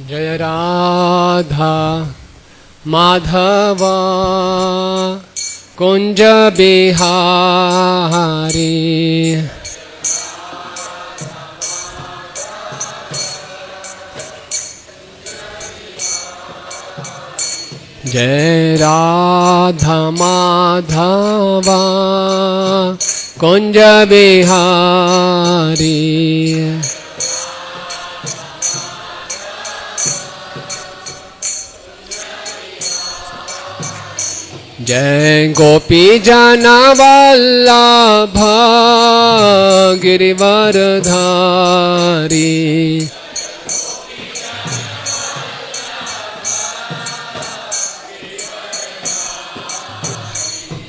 जय राधा माधव कुंज बिहारी। जय राधा माधव कुंज बिहारी। जय गोपी जन वल्लभ गिरिवरधारी।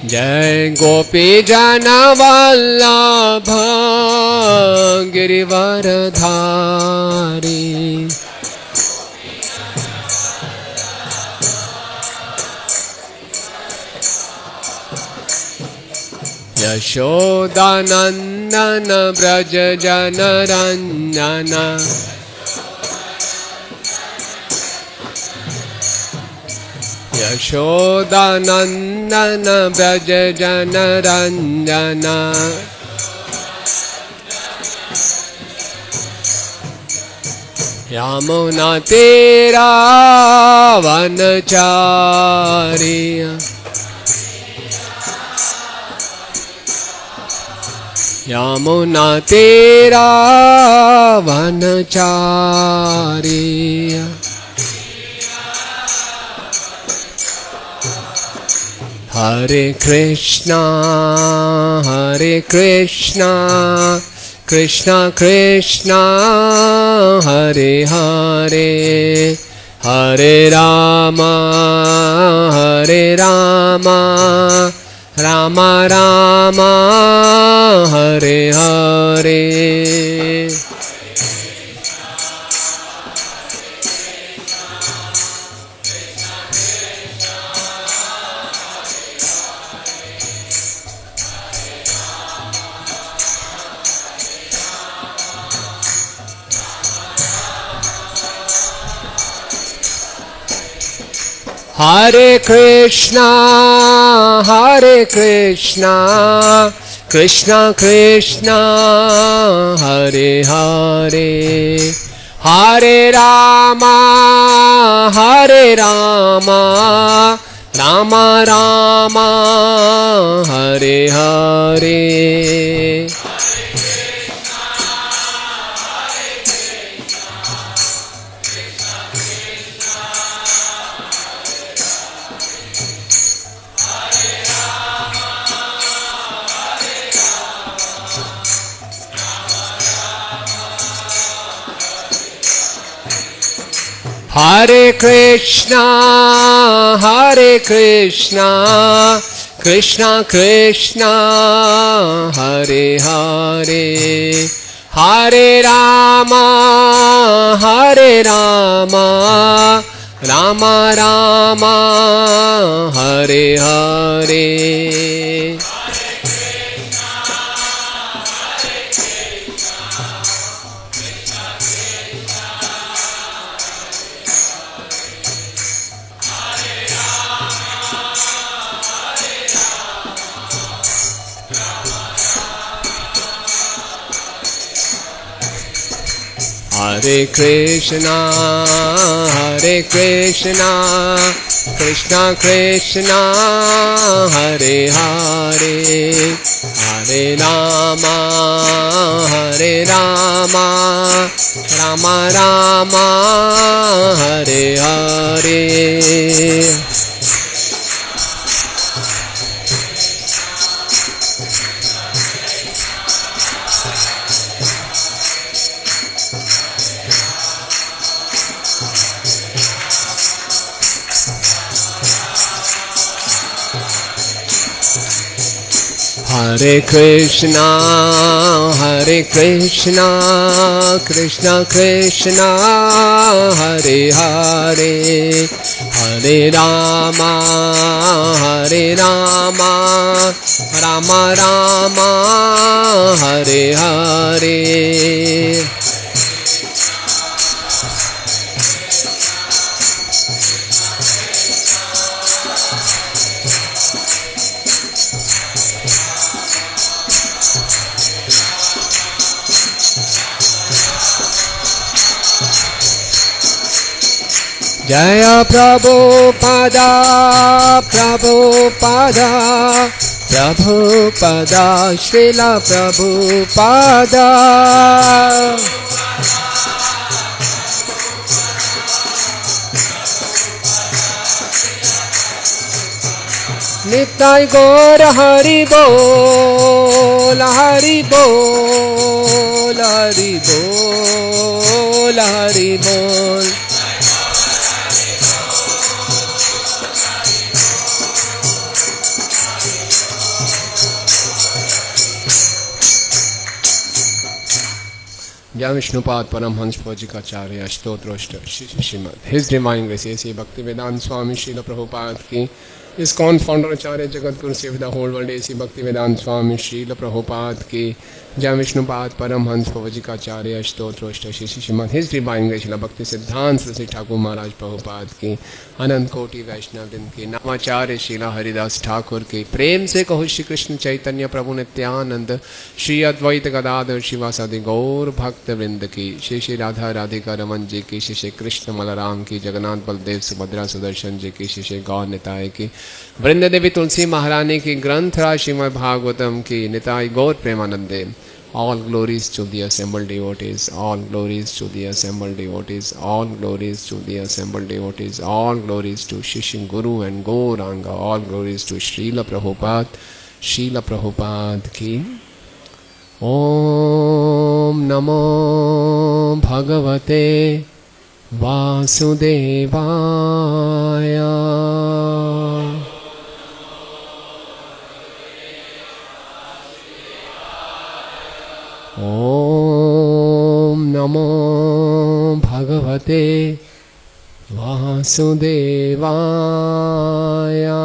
जय गोपी जन वल्लभ गिरिवरधारी। यशोदानंदन व्रज जनरंजन। यशोदानंदन व्रज जनरंजन। यमुना तेरा वनचारी। यमुना तेरा वनचारी। हरे कृष्णा कृष्णा कृष्णा हरे हरे, हरे राम राम राम हरे हरे। हरे कृष्णा कृष्णा कृष्णा हरे हरे, हरे राम राम राम हरे हरे। हरे कृष्णा कृष्णा कृष्णा हरे हरे, हरे राम राम राम हरे हरे। हरे कृष्णा कृष्णा कृष्णा हरे हरे, हरे राम राम राम हरे हरे। हरे कृष्णा कृष्णा कृष्णा हरे हरे, हरे राम राम राम हरे हरे। जय प्रभुपादा प्रभुपादा प्रभुपादा श्रील प्रभुपादा निताय गौर हरि बोल हरि बोल हरि बोल हरि बोल। जय विष्णुपाद परमहंस प्रवचिकाचार्य स्तोत्रोष्ट श्रीमद हिज डिवाइन ग्रेस ऐसे भक्ति वेदांत स्वामी श्रील प्रभुपाद की ISKCON founder Acharya Jagat Guru save the whole world ऐसी भक्ति वेदांत स्वामी श्रील प्रभुपाद की जय विष्णुपाद परमहंस प्रवचिकाचार्य स्तोत्रोष्ट श्रीमद his divine grace Bhaktisiddhanta Shri Thakur महाराज प्रभुपाद की अनंत कोटि वैष्णव दिन की नामाचार्य श्रीला हरिदास ठाकुर की प्रेम से कहो श्री कृष्ण चैतन्य प्रभु नित्यानंद श्री अद्वैत गदाधर शिवासादि गौर भक्त वृंद की श्री श्री राधा राधिका रमन जी की श्री श्री कृष्ण मलराम की जगन्नाथ बलदेव सुभद्रा सुदर्शन जी की श्री श्री गौर निताय की वृंद देवी तुलसी महारानी की ग्रंथ राज श्रीमद् भागवतम की निताय गौर प्रेमानंदे। All glories to the assembled devotees, all glories to the assembled devotees, all glories to the assembled devotees, all glories to Shri Guru and Gauranga, all glories to Srila Prabhupada ki। Om Namo Bhagavate Vasudevaya। Om Namo Bhagavate Vasudevaya।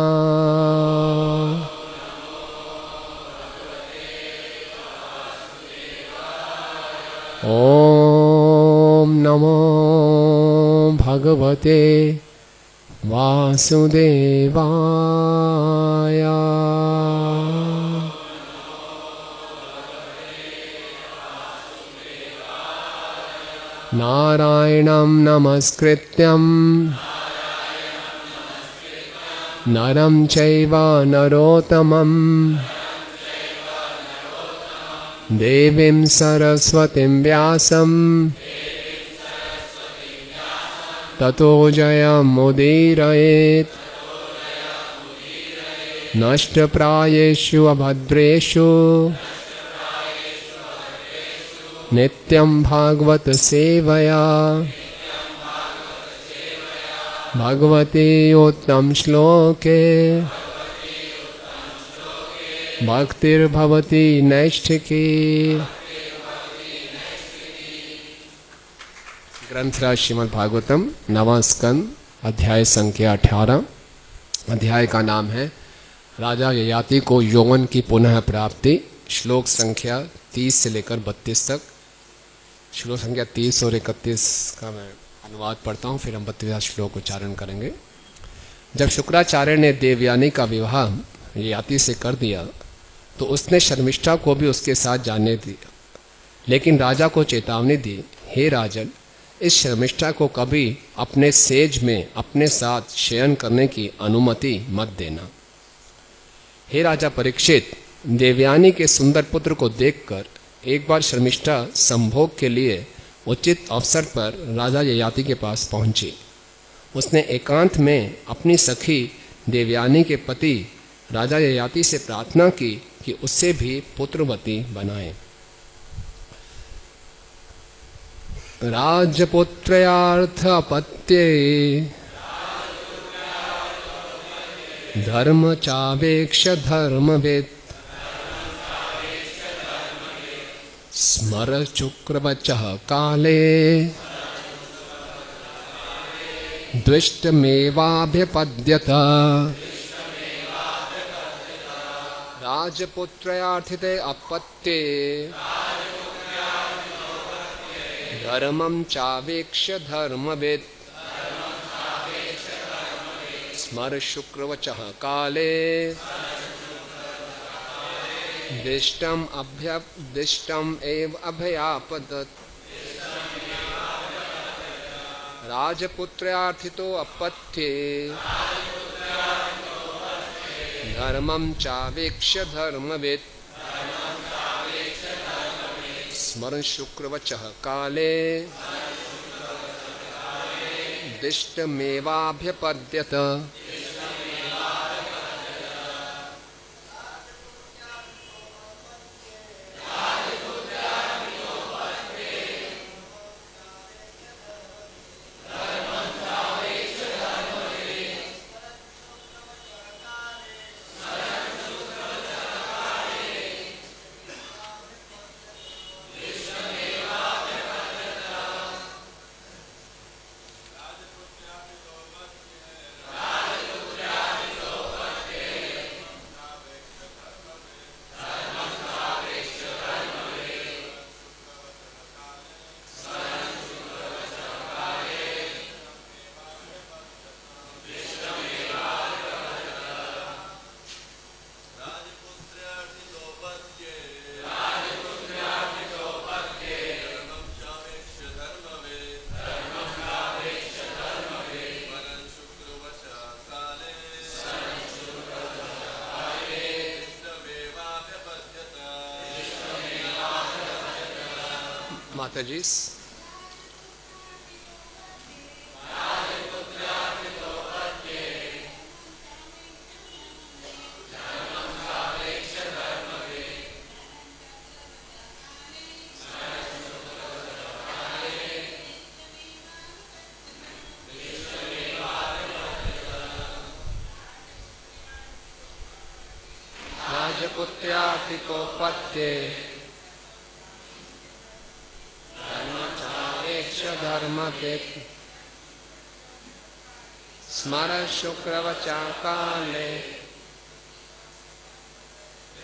Om Namo Bhagavate Vasudevaya। नारायणं नमस्कृत्यं नरं चैव नरोत्तमं देवीं सरस्वतीं व्यासं ततो जयमुदीरयेत्। नष्टप्रायेषु अभद्रेषु नित्यं भागवत सेवया भगवती उत्तम श्लोके भक्तिर्भवती नैष्ठिकी। ग्रंथराज श्रीमद् भागवतम नवां स्कंद अध्याय संख्या 18। अध्याय का नाम है राजा ययाति को यौवन की पुनः प्राप्ति। श्लोक संख्या 30 से लेकर 32 तक। श्लोक संख्या 30 और 31 का मैं अनुवाद पढ़ता हूँ, फिर हम 32वां श्लोक उच्चारण करेंगे। जब शुक्राचार्य ने देवयानी का विवाह ययाति से कर दिया तो उसने शर्मिष्ठा को भी उसके साथ जाने दिया, लेकिन राजा को चेतावनी दी, हे राजन, इस शर्मिष्ठा को कभी अपने सेज में अपने साथ शयन करने की अनुमति मत देना। हे राजा परीक्षित, देवयानी के सुंदर पुत्र को देखकर एक बार शर्मिष्ठा संभोग के लिए उचित अवसर पर राजा ययाति के पास पहुंची। उसने एकांत में अपनी सखी देवयानी के पति राजा ययाति से प्रार्थना की कि उससे भी पुत्रवती बनाए। राजपुत्रयार्थ अपत्ये धर्म चावेक्ष धर्मवेद स्मर शुक्रवचः काले द्विष्टमेवाभ्यपद्यत। राजपुत्रयार्थिते अपत्ये धर्मं चावेक्ष धर्मवेद स्मर शुक्रवचः काले दिष्टम एव अभयापदत्। राजपुत्र्यार्थितो अपत्ये धर्मं चावेक्ष्य धर्मवेत् स्मरन् शुक्रवचः काले दिष्टमेवाभ्यपद्यत। माताजी राजपुत्र्यार्थितोपत्ये धर्मवेत् स्मर शुक्रवचा काले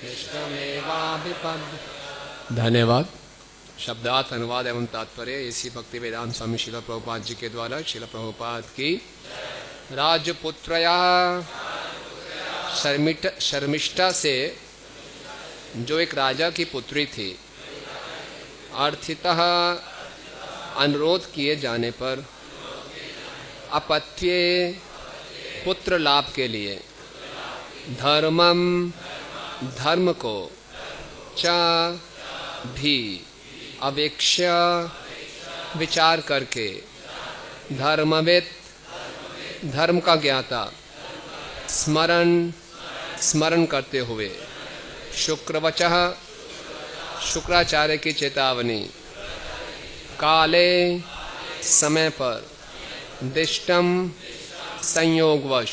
कृष्णमेवाभिपद्। धन्यवाद। शब्दार्थ, अनुवाद एवं तात्पर्य इसी भक्ति वेदांत स्वामी शिला प्रभुपाद जी के द्वारा शिला प्रभुपाद की। राजपुत्रया शर्मिष्ठा से जो एक राजा की पुत्री थी, अर्थितः अनुरोध किए जाने पर, अपत्ये पुत्र लाभ के लिए, धर्मम धर्म को, च भी अवेक्ष्य विचार करके, धर्मवेत् धर्म का ज्ञाता, स्मरण करते हुए, शुक्रवचः शुक्राचार्य की चेतावनी, काले समय पर, दिष्टम संयोगवश,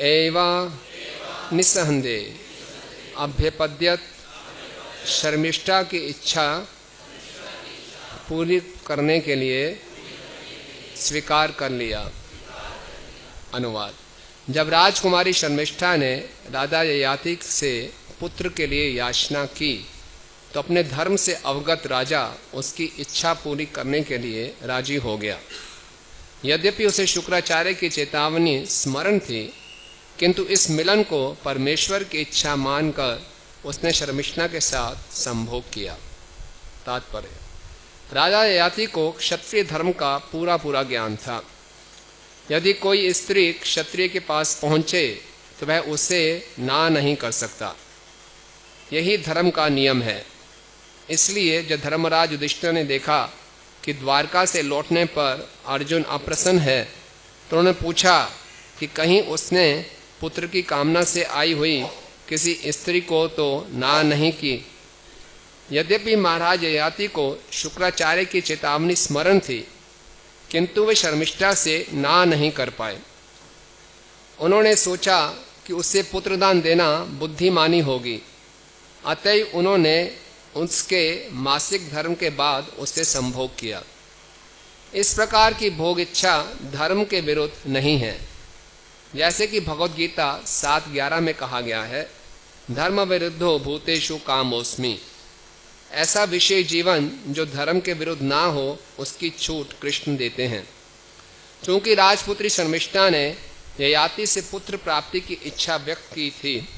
एवं निसंदेह, अभ्यपद्यत शर्मिष्ठा की इच्छा पूरी करने के लिए स्वीकार कर लिया। अनुवाद। जब राजकुमारी शर्मिष्ठा ने राजा ययाति से पुत्र के लिए याचना की तो अपने धर्म से अवगत राजा उसकी इच्छा पूरी करने के लिए राजी हो गया। यद्यपि उसे शुक्राचार्य की चेतावनी स्मरण थी, किंतु इस मिलन को परमेश्वर की इच्छा मानकर उसने शर्मिष्ठा के साथ संभोग किया। तात्पर्य। राजा ययाति को क्षत्रिय धर्म का पूरा ज्ञान था। यदि कोई स्त्री क्षत्रिय के पास पहुंचे तो वह उसे ना नहीं कर सकता। यही धर्म का नियम है। इसलिए जब धर्मराज युधिष्ठिर ने देखा कि द्वारका से लौटने पर अर्जुन अप्रसन्न है तो उन्होंने पूछा कि कहीं उसने पुत्र की कामना से आई हुई किसी स्त्री को तो ना नहीं की। यद्यपि महाराज ययाति को शुक्राचार्य की चेतावनी स्मरण थी, किंतु वे शर्मिष्ठा से ना नहीं कर पाए। उन्होंने सोचा कि उससे पुत्रदान देना बुद्धिमानी होगी, अतएव उन्होंने उसके मासिक धर्म के बाद उससे संभोग किया। इस प्रकार की भोग इच्छा धर्म के विरुद्ध नहीं है। जैसे कि भगवद गीता 7:11 में कहा गया है, धर्म विरुद्धो भूतेषु कामोस्मि। ऐसा विषय जीवन जो धर्म के विरुद्ध ना हो उसकी छूट कृष्ण देते हैं। क्योंकि राजपुत्री शर्मिष्ठा ने ययाति से पुत्र प्राप्ति की इच्छा व्यक्त की थी,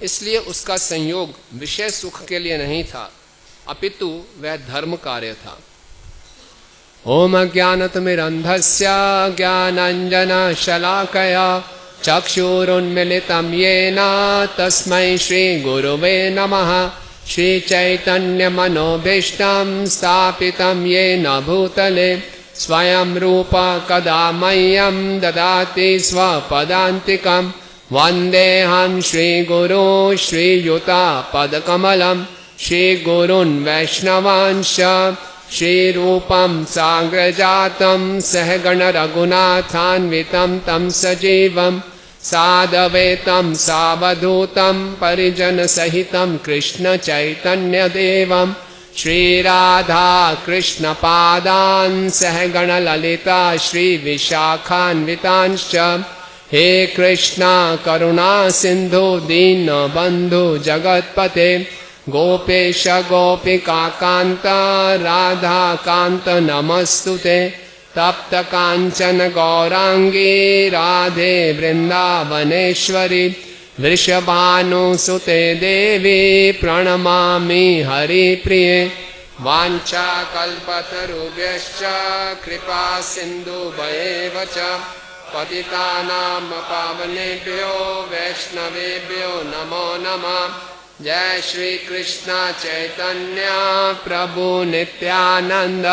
इसलिए उसका संयोग विषय सुख के लिए नहीं था, अपितु वह धर्म कार्य था। ओम ज्ञानतिमिरन्धस्य ज्ञानाञ्जनशलाकया चक्षुरुन्मिलितं येन तस्मै श्रीगुरुवे नमः। श्रीचैतन्यमनोभीष्टं स्थापितं येन भूतले स्वयं रूप कदा मह्यं ददाति स्वपदान्तिकं। वन्देऽहं श्रीगुरो श्रीयुतापदकमलं श्रीगुरून् वैष्णवांश्च श्रीरूपं साग्रजातं सहगण रघुनाथान्वितं तं सजीवं साद्वैतं सावधूतं परिजनसहितं कृष्ण चैतन्यदेवं श्रीराधा कृष्णपादान् सहगण ललिता श्रीविशाखान्वितांश्च। हे कृष्णा करुणा सिन्धु दीनबन्धु जगत्पते गोपेश गोपिकान्त राधा कान्त नमस्तुते। तप्त कांचन गौरांगी राधे वृंदावनेश्वरी वृषभानुसुते देवी प्रणमामि हरिप्रिये। वाञ्छाकल्पतरुभ्यश्च कृपा सिन्धुभ्येव च पतितानां पावनेभ्यो वैष्णवेभ्यो नमो नमः। जय श्री कृष्ण चैतन्य प्रभु नित्यानंद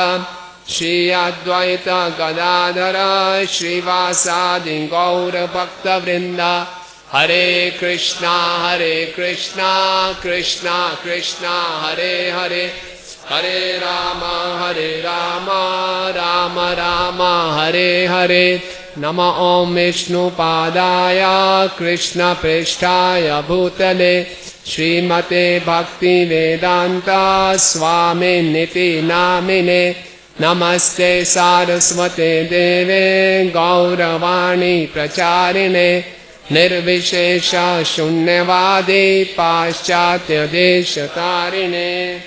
श्री अद्वैत गदाधर श्रीवासादि गौर भक्त वृंदा। हरे कृष्णा कृष्णा कृष्णा हरे हरे हरे राम राम राम हरे हरे। नमो ओम विष्णुपादाय कृष्ण पृष्ठाय भूतले श्रीमते भक्ति वेदांत स्वामी निति नामिने। नमस्ते सारस्वते देवे गौरवाणी प्रचारिणे निर्विशेष शून्यवादी पाश्चात्य देश तारिणे।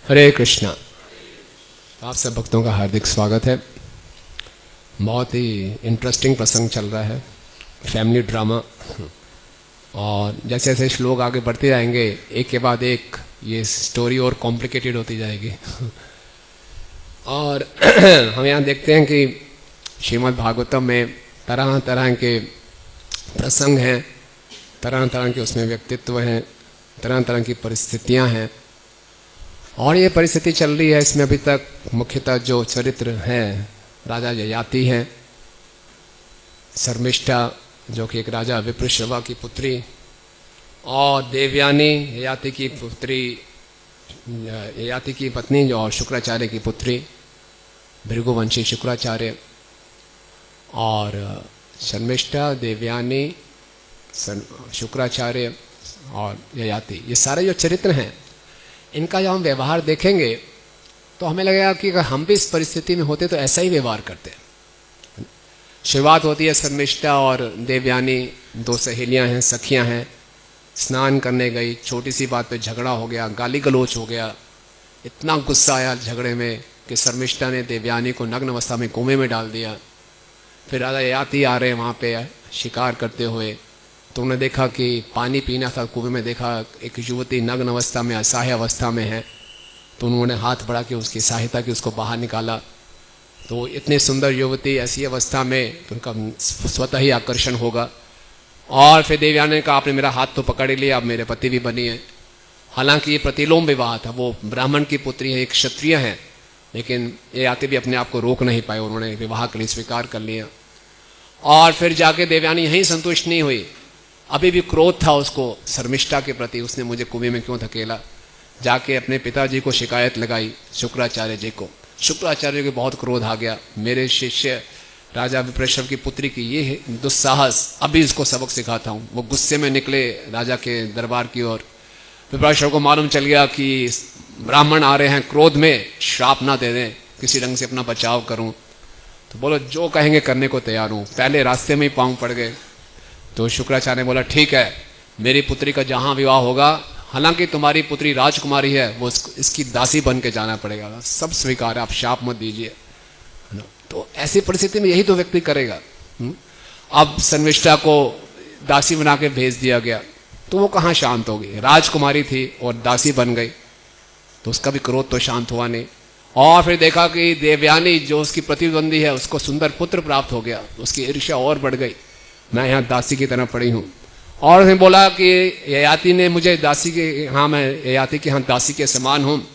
हरे कृष्णा। आप सब भक्तों का हार्दिक स्वागत है। बहुत ही इंटरेस्टिंग प्रसंग चल रहा है, फैमिली ड्रामा। और जैसे जैसे श्लोक आगे बढ़ते जाएंगे एक के बाद एक ये स्टोरी और कॉम्प्लिकेटेड होती जाएगी। और हम यहाँ देखते हैं कि श्रीमद् भागवतम में तरह तरह के प्रसंग हैं, तरह तरह के उसमें व्यक्तित्व हैं, तरह तरह की परिस्थितियाँ हैं। और ये परिस्थिति चल रही है इसमें अभी तक। मुख्यतः जो चरित्र हैं, राजा ययाति हैं, शर्मिष्ठा जो कि एक राजा विप्रश्रवा की पुत्री, और देवयानी ययाति की पुत्री, ययाति की पत्नी जो और शुक्राचार्य की पुत्री, भृगुवंशी शुक्राचार्य। और शर्मिष्ठा, देवयानी, शुक्राचार्य और ययाति, ये सारे जो चरित्र हैं इनका जब हम व्यवहार देखेंगे तो हमें लगेगा कि अगर हम भी इस परिस्थिति में होते तो ऐसा ही व्यवहार करते। शुरुआत होती है शर्मिष्ठा और देवयानी, दो सहेलियां हैं, सखियां हैं, स्नान करने गई, छोटी सी बात पे झगड़ा हो गया, गाली गलोच हो गया। इतना गुस्सा आया झगड़े में कि शर्मिष्ठा ने देवयानी को नग्न अवस्था में कुएं में डाल दिया। फिर राजा ययाति आ रहे हैं वहाँ पे शिकार करते हुए, तो उन्होंने देखा कि पानी पीना था कुएं में, देखा एक युवती नग्न अवस्था में, असहाय अवस्था में है, तो उन्होंने हाथ बढ़ा के उसकी सहायता की, उसको बाहर निकाला। तो इतनी सुंदर युवती ऐसी अवस्था में तो उनका स्वतः ही आकर्षण होगा। और फिर देवयानी ने कहा आपने मेरा हाथ तो पकड़ लिया, अब मेरे पति भी बनी है। हालांकि ये प्रतिलोम विवाह था, वो ब्राह्मण की पुत्री है, एक क्षत्रिय है, लेकिन ये आते भी अपने आप को रोक नहीं पाए, उन्होंने विवाह के लिए स्वीकार कर लिया। और फिर जाके देवयानी यहीं संतुष्ट नहीं हुई, अभी भी क्रोध था उसको शर्मिष्ठा के प्रति, उसने मुझे कुएं में क्यों धकेला। जाके अपने पिताजी को शिकायत लगाई, शुक्राचार्य जी को। शुक्राचार्य को बहुत क्रोध आ गया, मेरे शिष्य राजा विप्रश्रव की पुत्री की ये दुस्साहस, अभी इसको सबक सिखाता हूँ। वो गुस्से में निकले राजा के दरबार की ओर। विप्रश्रव को मालूम चल गया कि ब्राह्मण आ रहे हैं, क्रोध में श्राप ना दे दें, किसी ढंग से अपना बचाव करूं। तो बोलो जो कहेंगे करने को तैयार हूं। पहले रास्ते में ही पांव पड़ गए। तो शुक्राचार्य ने बोला ठीक है, मेरी पुत्री का जहां विवाह होगा, हालांकि तुम्हारी पुत्री राजकुमारी है, वो इसकी दासी बन के जाना पड़ेगा। सब स्वीकार है, आप शाप मत दीजिए। तो ऐसी परिस्थिति में यही तो व्यक्ति करेगा। अब शर्मिष्ठा को दासी बना के भेज दिया गया। तो वो कहाँ शांत होगी। राजकुमारी थी और दासी बन गई तो उसका भी क्रोध तो शांत हुआ नहीं। और फिर देखा कि देवयानी जो उसकी प्रतिद्वंदी है उसको सुंदर पुत्र प्राप्त हो गया, उसकी ईर्ष्या और बढ़ गई, मैं यहाँ दासी की तरह पड़ी हूँ। और उसने बोला कि ययाति ने मुझे दासी के, हाँ मैं ययाति के यहाँ दासी के समान हूँ,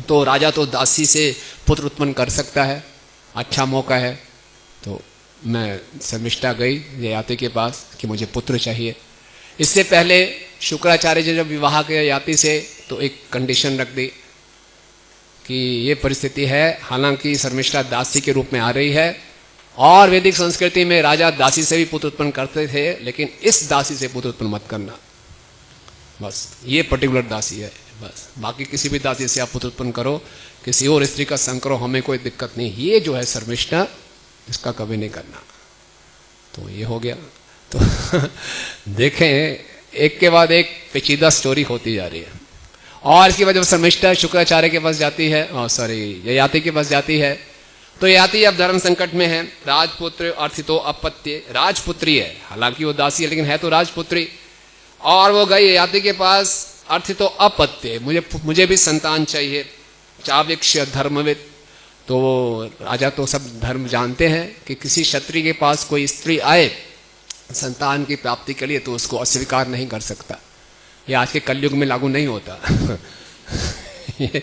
तो राजा तो दासी से पुत्र उत्पन्न कर सकता है, अच्छा मौका है। तो मैं शर्मिष्ठा गई ययाति के पास कि मुझे पुत्र चाहिए। इससे पहले शुक्राचार्य जी जब विवाह किया ययाति से तो एक कंडीशन रख दी कि ये परिस्थिति है, हालांकि शर्मिष्ठा दासी के रूप में आ रही है और वैदिक संस्कृति में राजा दासी से भी पुत्र उत्पन्न करते थे, लेकिन इस दासी से पुत्र उत्पन्न मत करना, बस ये पर्टिकुलर दासी है, बस बाकी किसी भी दासी से आप पुत्र उत्पन्न करो, किसी और स्त्री का संग करो, हमें कोई दिक्कत नहीं, ये जो है शर्मिष्ठा इसका कभी नहीं करना। तो ये हो गया। तो देखें एक के बाद एक पेचीदा स्टोरी होती जा रही है। और इसके बाद जब शर्मिष्ठा शुक्राचार्य के पास जाती है, ययाति के पास जाती है, तो ययाति अब धर्म संकट में है। राजपुत्र अर्थितो अपत्य, राजपुत्री है, हालांकि वो दासी है लेकिन है तो राजपुत्री। और वो गई ययाति के पास, अर्थितो अपत्य, मुझे भी संतान चाहिए, चाविक्ष धर्मविद। तो राजा तो सब धर्म जानते हैं कि किसी क्षत्रिय के पास कोई स्त्री आए संतान की प्राप्ति के लिए तो उसको अस्वीकार नहीं कर सकता। ये आज के कलयुग में लागू नहीं होता। ये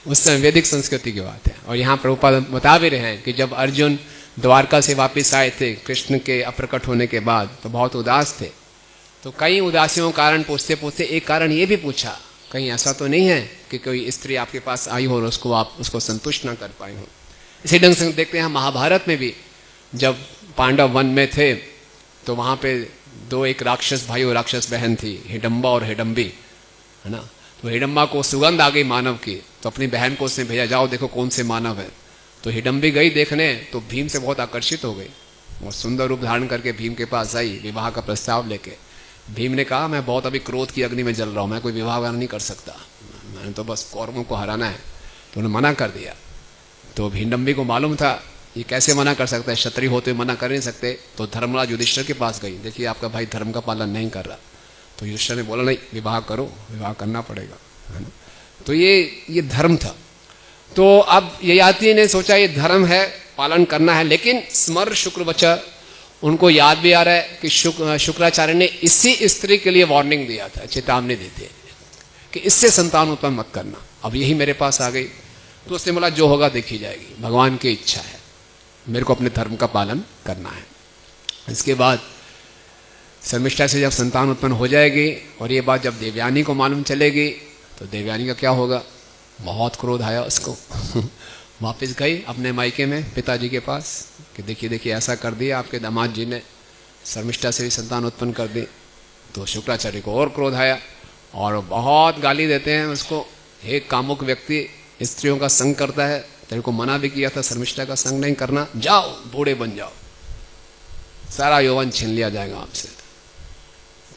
उस समय वैदिक संस्कृति की बात है। और यहाँ प्रभुपाद बता भी रहे हैं कि जब अर्जुन द्वारका से वापस आए थे कृष्ण के अप्रकट होने के बाद, तो बहुत उदास थे। तो कई उदासियों के कारण पूछते पूछते एक कारण ये भी पूछा, कहीं ऐसा तो नहीं है कि कोई स्त्री आपके पास आई हो और आप उसको संतुष्ट ना कर पाए हो। इसी ढंग से देखते हैं महाभारत में भी, जब पांडव वन में थे तो वहाँ पे दो एक राक्षस भाई और राक्षस बहन थी, हिडम्बा और हिडम्बी, है ना। तो हिडम्बा को सुगंध आ गई मानव की, तो अपनी बहन को उसने भेजा, जाओ देखो कौन से मानव है। तो हिडम्बी गई देखने, तो भीम से बहुत आकर्षित हो गई और सुंदर रूप धारण करके भीम के पास आई विवाह का प्रस्ताव लेके। भीम ने कहा मैं बहुत अभी क्रोध की अग्नि में जल रहा हूँ, मैं कोई विवाह नहीं कर सकता, मैंने तो बस कौरवों को हराना है। तो उन्होंने मना कर दिया। तो हिडम्बी को मालूम था ये कैसे मना कर सकता है, क्षत्रिय होते हुए मना कर नहीं सकते। तो धर्मराज युधिष्ठिर के पास गई, देखिए आपका भाई धर्म का पालन नहीं कर रहा। तो युधिष्ठिर ने बोला नहीं, विवाह करो, विवाह करना पड़ेगा, है ना। तो ये धर्म था। तो अब ययाति ने सोचा ये धर्म है, पालन करना है, लेकिन स्मर शुक्रवचा, उनको याद भी आ रहा है कि शुक्राचार्य ने इसी स्त्री के लिए वार्निंग दिया था, चेतावनी दी थी कि इससे संतान उत्पन्न मत करना। अब यही मेरे पास आ गई, तो उसने बोला जो होगा देखी जाएगी, भगवान की इच्छा है, मेरे को अपने धर्म का पालन करना है। इसके बाद शर्मिष्ठा से जब संतान उत्पन्न हो जाएगी और ये बात जब देवयानी को मालूम चलेगी, तो देवयानी का क्या होगा, बहुत क्रोध आया उसको। वापस गई अपने मायके में पिताजी के पास कि देखिए देखिए ऐसा कर दिया आपके दामाद जी ने, शर्मिष्ठा से भी संतान उत्पन्न कर दी। तो शुक्राचार्य को और क्रोध आया और बहुत गाली देते हैं उसको, हे कामुक व्यक्ति, स्त्रियों का संग करता है, तेरे को मना भी किया था शर्मिष्ठा का संग नहीं करना, जाओ बूढ़े बन जाओ, सारा यौवन छीन लिया जाएगा आपसे।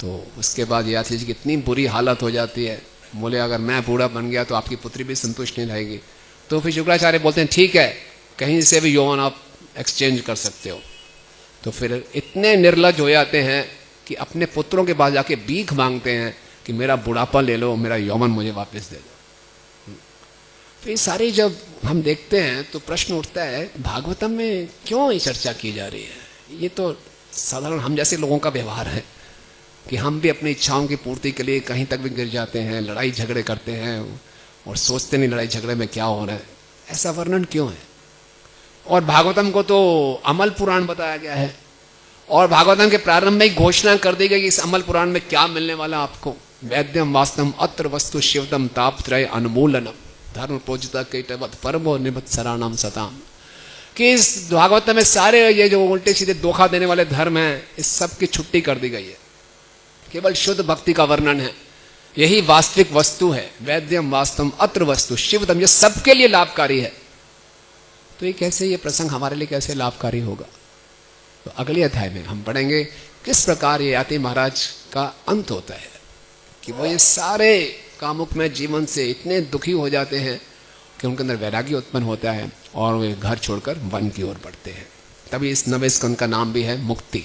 तो उसके बाद ययाति जी की इतनी बुरी हालत हो जाती है, बोले अगर मैं बूढ़ा बन गया तो आपकी पुत्री भी संतुष्ट नहीं रहेगी। तो फिर शुक्राचार्य बोलते हैं ठीक है, कहीं से भी यौवन आप एक्सचेंज कर सकते हो। तो फिर इतने निर्लज हो जाते हैं कि अपने पुत्रों के पास जाके भीख मांगते हैं कि मेरा बुढ़ापा ले लो, मेरा यौवन मुझे वापस दे दो। तो ये सारी जब हम देखते हैं तो प्रश्न उठता है भागवतम में क्यों ये चर्चा की जा रही है। ये तो साधारण हम जैसे लोगों का व्यवहार है कि हम भी अपनी इच्छाओं की पूर्ति के लिए कहीं तक भी गिर जाते हैं, लड़ाई झगड़े करते हैं और सोचते नहीं लड़ाई झगड़े में क्या हो रहा है। ऐसा वर्णन क्यों है। और भागवतम को तो अमल पुराण बताया गया है और भागवतम के प्रारंभ में ही घोषणा कर दी गई कि इस अमल पुराण में क्या मिलने वाला आपको। वैद्यम वास्तवम अत्र वस्तु शिवतम तापत्रय अनुमूलनम धर्म प्रोजिता कीटवत परमो निबत सराणाम सताम। कि इस भागवत में सारे ये जो उल्टे सीधे धोखा देने वाले धर्म हैं, इस सब की छुट्टी कर दी गई है। केवल शुद्ध भक्ति का वर्णन है, यही वास्तविक वस्तु है। वैद्यम वास्तवम अत्र वस्तु शिवतम, ये सबके लिए लाभकारी है। तो ये कैसे, ये प्रसंग हमारे लिए कैसे लाभकारी होगा। तो अगले अध्याय में हम पढ़ेंगे किस प्रकार ये ययाति महाराज का अंत होता है कि वो ये सारे कामुकमय जीवन से इतने दुखी हो जाते हैं कि उनके अंदर वैराग्य उत्पन्न होता है और वे घर छोड़कर वन की ओर बढ़ते हैं। तभी इस नवे स्कंद का नाम भी है मुक्ति।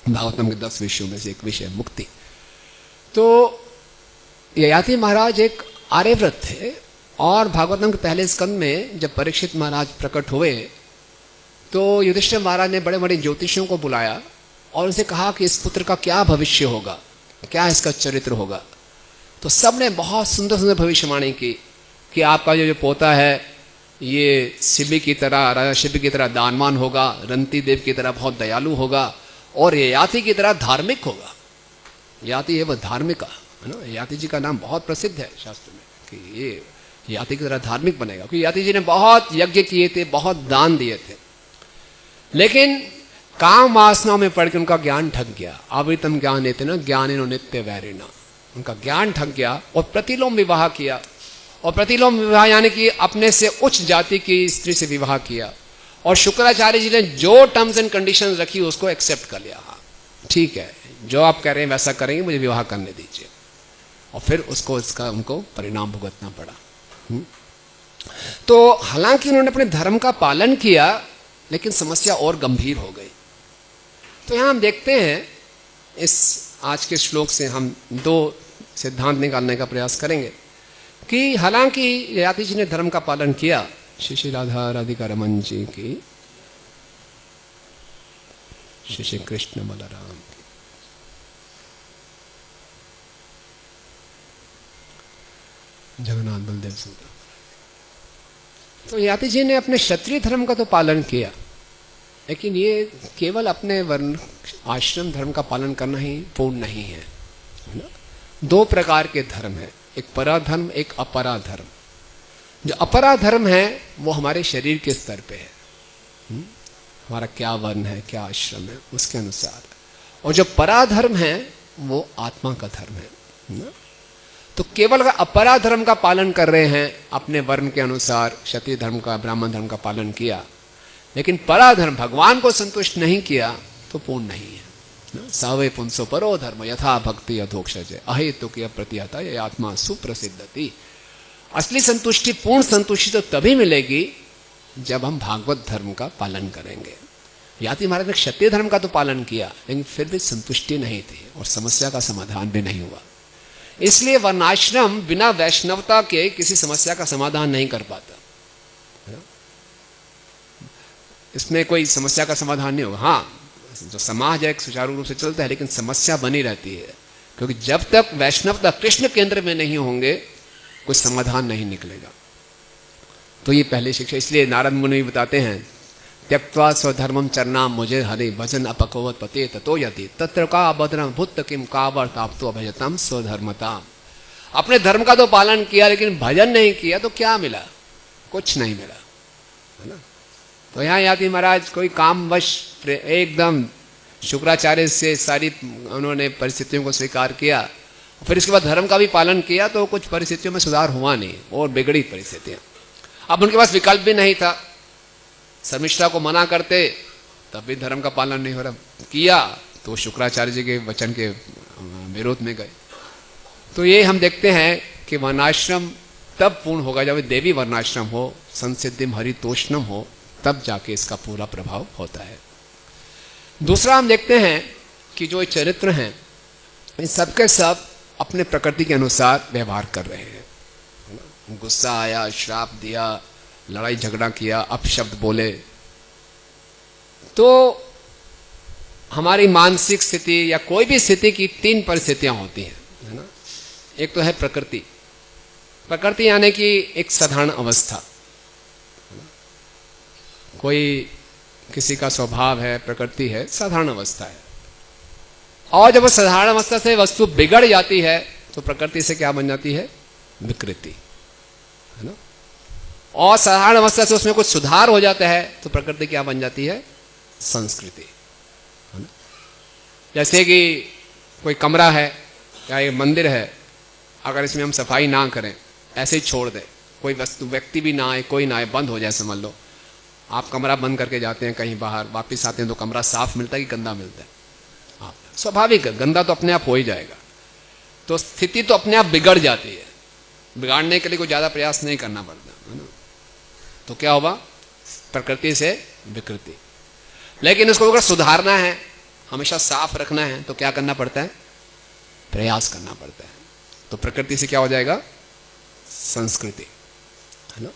भागवतम के 10 विषयों में से एक विषय मुक्ति। तो ययाति महाराज एक आर्यव्रत थे और भागवतम के पहले स्कंद में जब परीक्षित महाराज प्रकट हुए तो युधिष्ठिर महाराज ने बड़े बड़े ज्योतिषियों को बुलाया और उनसे कहा कि इस पुत्र का क्या भविष्य होगा, क्या इसका चरित्र होगा। तो सब ने बहुत सुंदर सुंदर भविष्यवाणी की कि आपका जो पोता है ये शिबी की तरह, राजा शिबी की तरह दानवान होगा, रंती देव की तरह बहुत दयालु होगा और ययाति की तरह धार्मिक होगा। ययाति है वह धार्मिका है ना, ययाति जी का नाम बहुत प्रसिद्ध है शास्त्र में कि ये ययाति की तरह धार्मिक बनेगा, क्योंकि ययाति जी ने बहुत यज्ञ किए थे, बहुत दान दिए थे, लेकिन काम वासनाओं में पड़ के उनका ज्ञान ठग गया। आवृतम ज्ञान देते ना ज्ञानिनो नित्य वैरिणा, उनका ज्ञान ठग गया और प्रतिलोम विवाह किया। और प्रतिलोम विवाह यानी कि अपने से उच्च जाति की स्त्री से विवाह किया और शुक्राचार्य जी ने जो टर्म्स एंड कंडीशन रखी उसको एक्सेप्ट कर लिया। हाँ ठीक है, जो आप कह रहे हैं वैसा करेंगे, मुझे विवाह करने दीजिए। और फिर उसको इसका उनको परिणाम भुगतना पड़ा। तो हालांकि उन्होंने अपने धर्म का पालन किया लेकिन समस्या और गंभीर हो गई। तो यहां हम देखते हैं इस आज के श्लोक से हम दो सिद्धांत निकालने का प्रयास करेंगे कि हालांकि ययाति जी ने धर्म का पालन किया, श्री श्री राधा राधिका रमन जी की, श्री श्री कृष्ण बलराम की, जगन्नाथ बलदेव सुभद्रा। तो ययाति जी ने अपने क्षत्रिय धर्म का तो पालन किया, लेकिन ये केवल अपने वर्ण आश्रम धर्म का पालन करना ही पूर्ण नहीं है ना। दो प्रकार के धर्म है, एक परा धर्म, एक अपरा धर्म। जो अपरा धर्म है वो हमारे शरीर के स्तर पे है, हमारा क्या वर्ण है, क्या आश्रम है, उसके अनुसार। और जो परा धर्म है वो आत्मा का धर्म है ना? तो केवल अगर अपरा धर्म का पालन कर रहे हैं, अपने वर्ण के अनुसार क्षत्रिय धर्म का, ब्राह्मण धर्म का पालन किया, लेकिन परा धर्म भगवान को संतुष्ट नहीं किया, तो पूर्ण नहीं है। सावे पुंसो परो धर्म यथा भक्ति अधोक्षज अहेतु की प्रतिहता ये आत्मा सुप्रसिद्धति। असली संतुष्टि, पूर्ण संतुष्टि तो तभी मिलेगी जब हम भागवत धर्म का पालन करेंगे। ययाति महाराज ने क्षत्रिय धर्म का तो पालन किया, लेकिन फिर भी संतुष्टि नहीं थी और समस्या का समाधान भी नहीं हुआ। इसलिए वर्णाश्रम बिना वैष्णवता के किसी समस्या का समाधान नहीं कर पाता। इसमें कोई समस्या का समाधान नहीं होगा। हाँ, जो समाज है सुचारू रूप से चलता है, लेकिन समस्या बनी रहती है, क्योंकि जब तक वैष्णवता कृष्ण केंद्र में नहीं होंगे कुछ समाधान नहीं निकलेगा। तो ये पहली शिक्षा। इसलिए नारद मुनि बताते हैं, त्यक्त्वा स्वधर्मम चरणाम मुझे हरे भजन अपकोवत पते ततो यति तत्र का अभद्रम भूत किम कावर्ताप्तो अभजतम स्वधर्मताम। अपने धर्म का तो पालन किया लेकिन भजन नहीं किया तो क्या मिला? कुछ नहीं मिला, है ना। तो यहाँ ययाति महाराज कोई कामवश एकदम शुक्राचार्य से सारी उन्होंने परिस्थितियों को स्वीकार किया, फिर इसके बाद धर्म का भी पालन किया, तो कुछ परिस्थितियों में सुधार हुआ नहीं और बिगड़ी परिस्थितियां। अब उनके पास विकल्प भी नहीं था, शर्मिष्ठा को मना करते तब भी धर्म का पालन नहीं हो रहा, किया तो शुक्राचार्य जी के वचन के विरोध में गए। तो ये हम देखते हैं कि वर्णाश्रम तब पूर्ण होगा जब देवी वर्णाश्रम हो, संसिद्धिम हरितोष्णम हो, तब जाके इसका पूरा प्रभाव होता है। दूसरा हम देखते हैं कि जो चरित्र हैं इन सबके सब अपने प्रकृति के अनुसार व्यवहार कर रहे हैं। गुस्सा आया, श्राप दिया, लड़ाई झगड़ा किया, अपशब्द बोले, तो हमारी मानसिक स्थिति या कोई भी स्थिति की तीन परिस्थितियां होती हैं, है ना। एक तो है प्रकृति। प्रकृति यानी कि एक साधारण अवस्था, कोई किसी का स्वभाव है, प्रकृति है, साधारण अवस्था है। और जब साधारण अवस्था से वस्तु बिगड़ जाती है तो प्रकृति से क्या बन जाती है? विकृति, है ना। और साधारण अवस्था से उसमें कुछ सुधार हो जाता है तो प्रकृति क्या बन जाती है? संस्कृति, है ना। जैसे कि कोई कमरा है या एक मंदिर है, अगर इसमें हम सफाई ना करें, ऐसे ही छोड़ दें, कोई वस्तु व्यक्ति भी ना आए, कोई ना आए, बंद हो जाए, समझ लो आप कमरा बंद करके जाते हैं कहीं बाहर, वापस आते हैं तो कमरा साफ मिलता है कि गंदा मिलता है? हाँ, स्वाभाविक है, गंदा तो अपने आप हो ही जाएगा। तो स्थिति तो अपने आप बिगड़ जाती है, बिगाड़ने के लिए कोई ज्यादा प्रयास नहीं करना पड़ता, है ना। तो क्या होगा? प्रकृति से विकृति। लेकिन उसको अगर सुधारना है, हमेशा साफ रखना है, तो क्या करना पड़ता है? प्रयास करना पड़ता है। तो प्रकृति से क्या हो जाएगा? संस्कृति, है ना।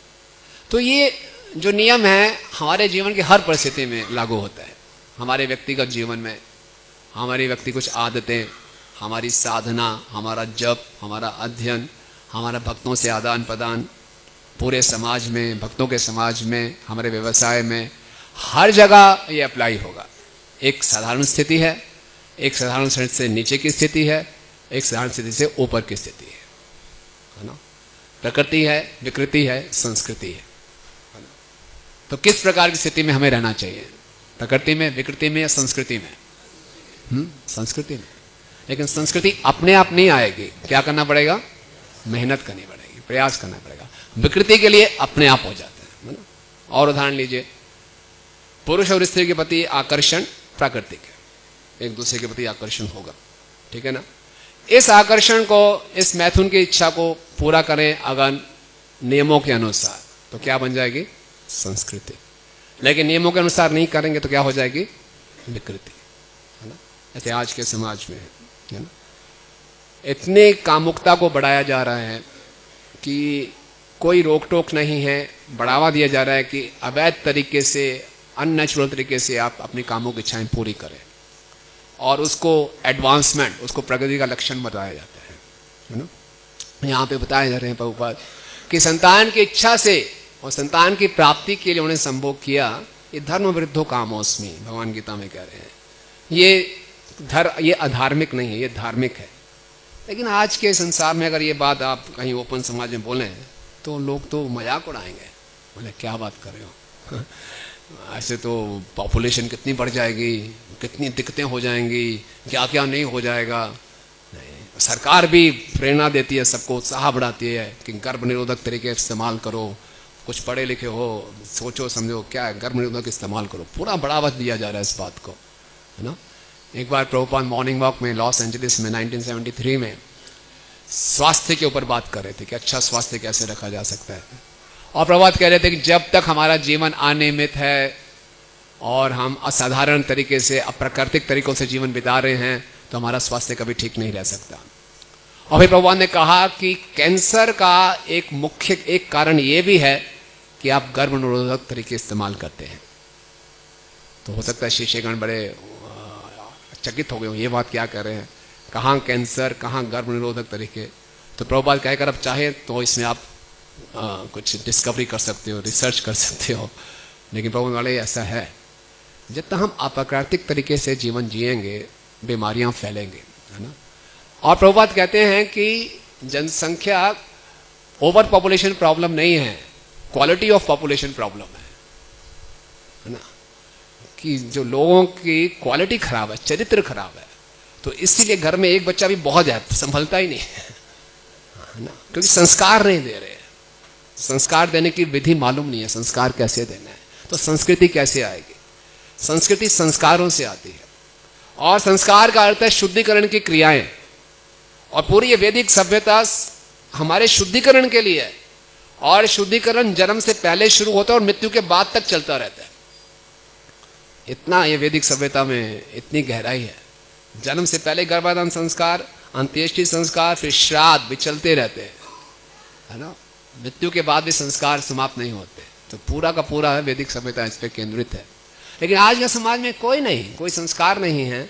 तो ये जो नियम है हमारे जीवन की हर परिस्थिति में लागू होता है। हमारे व्यक्तिगत जीवन में हमारी व्यक्ति कुछ आदतें, हमारी साधना, हमारा जप, हमारा अध्ययन, हमारा भक्तों से आदान प्रदान, पूरे समाज में, भक्तों के समाज में, हमारे व्यवसाय में, हर जगह ये अप्लाई होगा। एक साधारण स्थिति है, एक साधारण स्थिति से नीचे की स्थिति है, एक साधारण स्थिति से ऊपर की स्थिति है ना। प्रकृति है, विकृति है, संस्कृति है ना। तो किस प्रकार की स्थिति में हमें रहना चाहिए? प्रकृति में, विकृति में या संस्कृति में? संस्कृति में। लेकिन संस्कृति अपने आप नहीं आएगी, क्या करना पड़ेगा? मेहनत करनी पड़ेगी, प्रयास करना पड़ेगा। विकृति के लिए अपने आप हो जाता है ना। और उदाहरण लीजिए, पुरुष और स्त्री के प्रति आकर्षण प्राकृतिक है, एक दूसरे के प्रति आकर्षण होगा, ठीक है ना। इस आकर्षण को, इस मैथुन की इच्छा को पूरा करें अगर नियमों के अनुसार, तो क्या बन जाएगी? संस्कृति। लेकिन नियमों के अनुसार नहीं करेंगे तो क्या हो जाएगी? विकृति, है ना। ऐसे आज के समाज में है ना, इतने कामुकता को बढ़ाया जा रहा है कि कोई रोक टोक नहीं है, बढ़ावा दिया जा रहा है कि अवैध तरीके से, अननेचुरल तरीके से आप अपनी कामों की इच्छाएं पूरी करें, और उसको एडवांसमेंट, उसको प्रगति का लक्षण बताया जाता है ना। यहाँ पे बताए जा रहे हैं प्रभुपाद कि संतान की इच्छा से और संतान की प्राप्ति के लिए उन्हें संभोग किया, ये धर्म विरुद्धो कामोस्मि, भगवान गीता में कह रहे हैं। ये अधार्मिक नहीं है, ये धार्मिक है। लेकिन आज के संसार में अगर ये बात आप कहीं ओपन समाज में बोलें तो लोग तो मजाक उड़ाएंगे, बोले क्या बात कर रहे हो, ऐसे तो पॉपुलेशन कितनी बढ़ जाएगी, कितनी दिक्कतें हो जाएंगी, क्या क्या नहीं हो जाएगा। नहीं, सरकार भी प्रेरणा देती है, सबको उत्साह बढ़ाती है कि गर्भ निरोधक तरीके इस्तेमाल करो, कुछ पढ़े लिखे हो, सोचो समझो, क्या है गर्भ निरोधक इस्तेमाल करो, पूरा बढ़ावा दिया जा रहा है इस बात को, है ना। एक बार प्रभुपाद मॉर्निंग वॉक में लॉस एंजलिस में 1973 में स्वास्थ्य के ऊपर बात कर रहे थे कि अच्छा स्वास्थ्य कैसे रखा जा सकता है। और प्रभुपाद कह रहे थे कि जब तक हमारा जीवन अनियमित है और हम असाधारण तरीके से, अप्राकृतिक तरीकों से जीवन बिता रहे हैं, तो हमारा स्वास्थ्य कभी ठीक नहीं रह सकता। और फिर प्रभुपाद ने कहा कि कैंसर का एक कारण ये भी है कि आप गर्भ निरोधक तरीके इस्तेमाल करते हैं। तो हो सकता है शिष्यगण बड़े चकित हो गए, ये बात क्या कर रहे हैं, कहाँ कैंसर, कहाँ गर्भ निरोधक तरीके। तो प्रभुपाद कहकर अब चाहे तो इसमें आप कुछ डिस्कवरी कर सकते हो, रिसर्च कर सकते हो, लेकिन प्रभुपाद वाले ऐसा है, जब तक हम अप्राकृतिक तरीके से जीवन जिएंगे बीमारियां फैलेंगे, है ना। और प्रभुपाद कहते हैं कि जनसंख्या ओवर पॉपुलेशन प्रॉब्लम नहीं है, क्वालिटी ऑफ पॉपुलेशन प्रॉब्लम है ना, कि जो लोगों की क्वालिटी खराब है, चरित्र खराब है, तो इसीलिए घर में एक बच्चा भी बहुत है, संभलता ही नहीं है ना, क्योंकि संस्कार नहीं दे रहे, संस्कार देने की विधि मालूम नहीं है, संस्कार कैसे देना है। तो संस्कृति कैसे आएगी? संस्कृति संस्कारों से आती है, और संस्कार का अर्थ है शुद्धिकरण की क्रियाएं, और पूरी ये वैदिक सभ्यता हमारे शुद्धिकरण के लिए है, और शुद्धिकरण जन्म से पहले शुरू होता है और मृत्यु के बाद तक चलता रहता है। इतना ये वैदिक सभ्यता में इतनी गहराई है। जन्म से पहले गर्भाधान संस्कार, अंत्येष्टि संस्कार, फिर श्राद्ध भी चलते रहते हैं, है ना। मृत्यु के बाद भी संस्कार समाप्त नहीं होते। तो पूरा का पूरा है वैदिक सभ्यता इस पर केंद्रित है। लेकिन आज के समाज में कोई संस्कार नहीं है।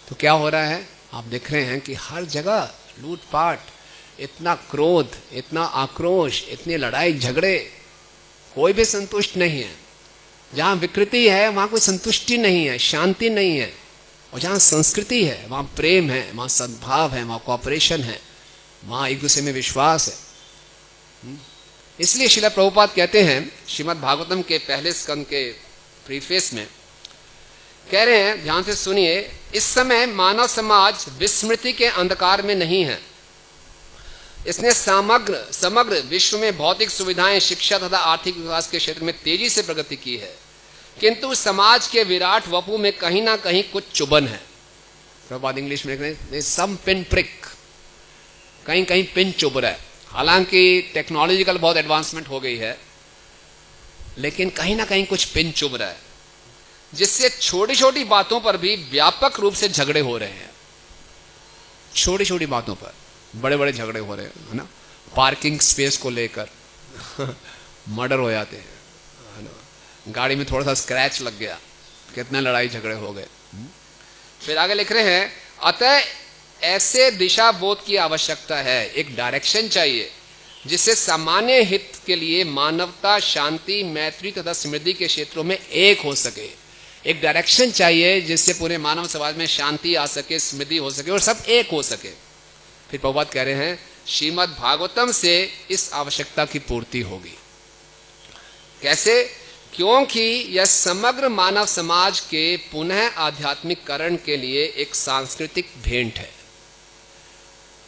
तो क्या हो रहा है, आप देख रहे हैं कि हर जगह लूटपाट, इतना क्रोध, इतना आक्रोश, इतनी लड़ाई झगड़े, कोई भी संतुष्ट नहीं है। जहाँ विकृति है वहाँ कोई संतुष्टि नहीं है, शांति नहीं है। और जहाँ संस्कृति है वहाँ प्रेम है, वहाँ सद्भाव है, वहाँ कोऑपरेशन है, वहाँ एक दूसरे में विश्वास है। इसलिए श्रील प्रभुपाद कहते हैं श्रीमद् भागवतम के पहले स्कंद के प्रीफेस में कह रहे हैं, ध्यान से सुनिए, इस समय मानव समाज विस्मृति के अंधकार में नहीं है। इसने समग्र विश्व में भौतिक सुविधाएं, शिक्षा तथा आर्थिक विकास के क्षेत्र में तेजी से प्रगति की है, किंतु समाज के विराट वपु में कहीं ना कहीं कुछ चुभन है। प्रभुपाद इंग्लिश में लिख सम पिन प्रिक, कहीं कहीं पिन चुभ रहा है। हालांकि टेक्नोलॉजिकल बहुत एडवांसमेंट हो गई है, लेकिन कहीं ना कहीं कुछ पिन चुभ रहा है, जिससे छोटी छोटी बातों पर भी व्यापक रूप से झगड़े हो रहे हैं। छोटी छोटी बातों पर बड़े बड़े झगड़े हो रहे हैं, है ना। पार्किंग स्पेस को लेकर मर्डर हो जाते हैं, है ना। गाड़ी में थोड़ा सा स्क्रैच लग गया, कितने लड़ाई झगड़े हो गए। फिर आगे लिख रहे हैं, अतः ऐसे दिशा बोध की आवश्यकता है, एक डायरेक्शन चाहिए जिससे सामान्य हित के लिए मानवता, शांति, मैत्री तथा समृद्धि के क्षेत्रों में एक हो सके। एक डायरेक्शन चाहिए जिससे पूरे मानव समाज में शांति आ सके, समृद्धि हो सके और सब एक हो सके। फिर प्रभुपाद कह रहे हैं, श्रीमद् भागवतम से इस आवश्यकता की पूर्ति होगी। कैसे? क्योंकि यह समग्र मानव समाज के पुनः आध्यात्मिककरण के लिए एक सांस्कृतिक भेंट है,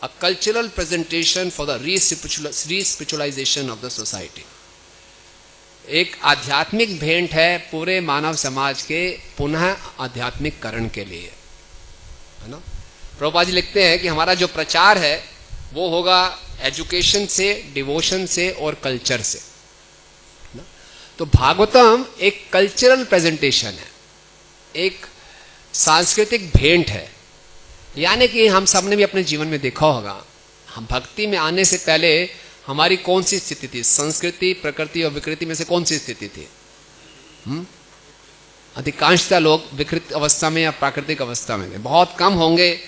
a cultural presentation for the re-spiritualization of the society। एक आध्यात्मिक भेंट है पूरे मानव समाज के पुनः आध्यात्मिककरण के लिए, है ना। प्रभुपाद जी लिखते हैं कि हमारा जो प्रचार है वो होगा एजुकेशन से, डिवोशन से और कल्चर से, ना? तो भागवतम एक कल्चरल प्रेजेंटेशन है, एक सांस्कृतिक भेंट है। यानी कि हम सबने भी अपने जीवन में देखा होगा, हम भक्ति में आने से पहले हमारी कौन सी स्थिति थी? संस्कृति, प्रकृति और विकृति में से कौन सी स्थिति थी? अधिकांशतः लोग विकृत अवस्था में या प्राकृतिक अवस्था में थे। बहुत कम होंगे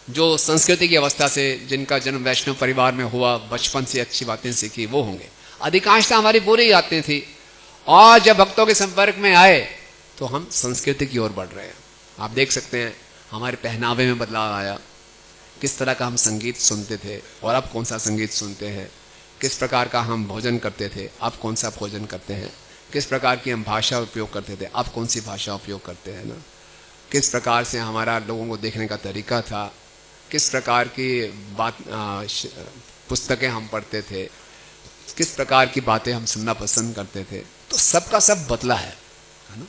जो संस्कृति की अवस्था से, जिनका जन्म वैष्णव परिवार में हुआ, बचपन से अच्छी बातें सीखी, वो होंगे। अधिकांशतः हमारी बुरी आदतें थी, और जब भक्तों के संपर्क में आए तो हम संस्कृति की ओर बढ़ रहे हैं। आप देख सकते हैं हमारे पहनावे में बदलाव आया, किस तरह का हम संगीत सुनते थे और अब कौन सा संगीत सुनते हैं, किस प्रकार का हम भोजन करते थे, अब कौन सा भोजन करते हैं, किस प्रकार की हम भाषा उपयोग करते थे, अब कौन सी भाषा उपयोग करते हैं, ना। किस प्रकार से हमारा लोगों को देखने का तरीका था, किस प्रकार की पुस्तकें हम पढ़ते थे, किस प्रकार की बातें हम सुनना पसंद करते थे, तो सबका सब बदला है ना,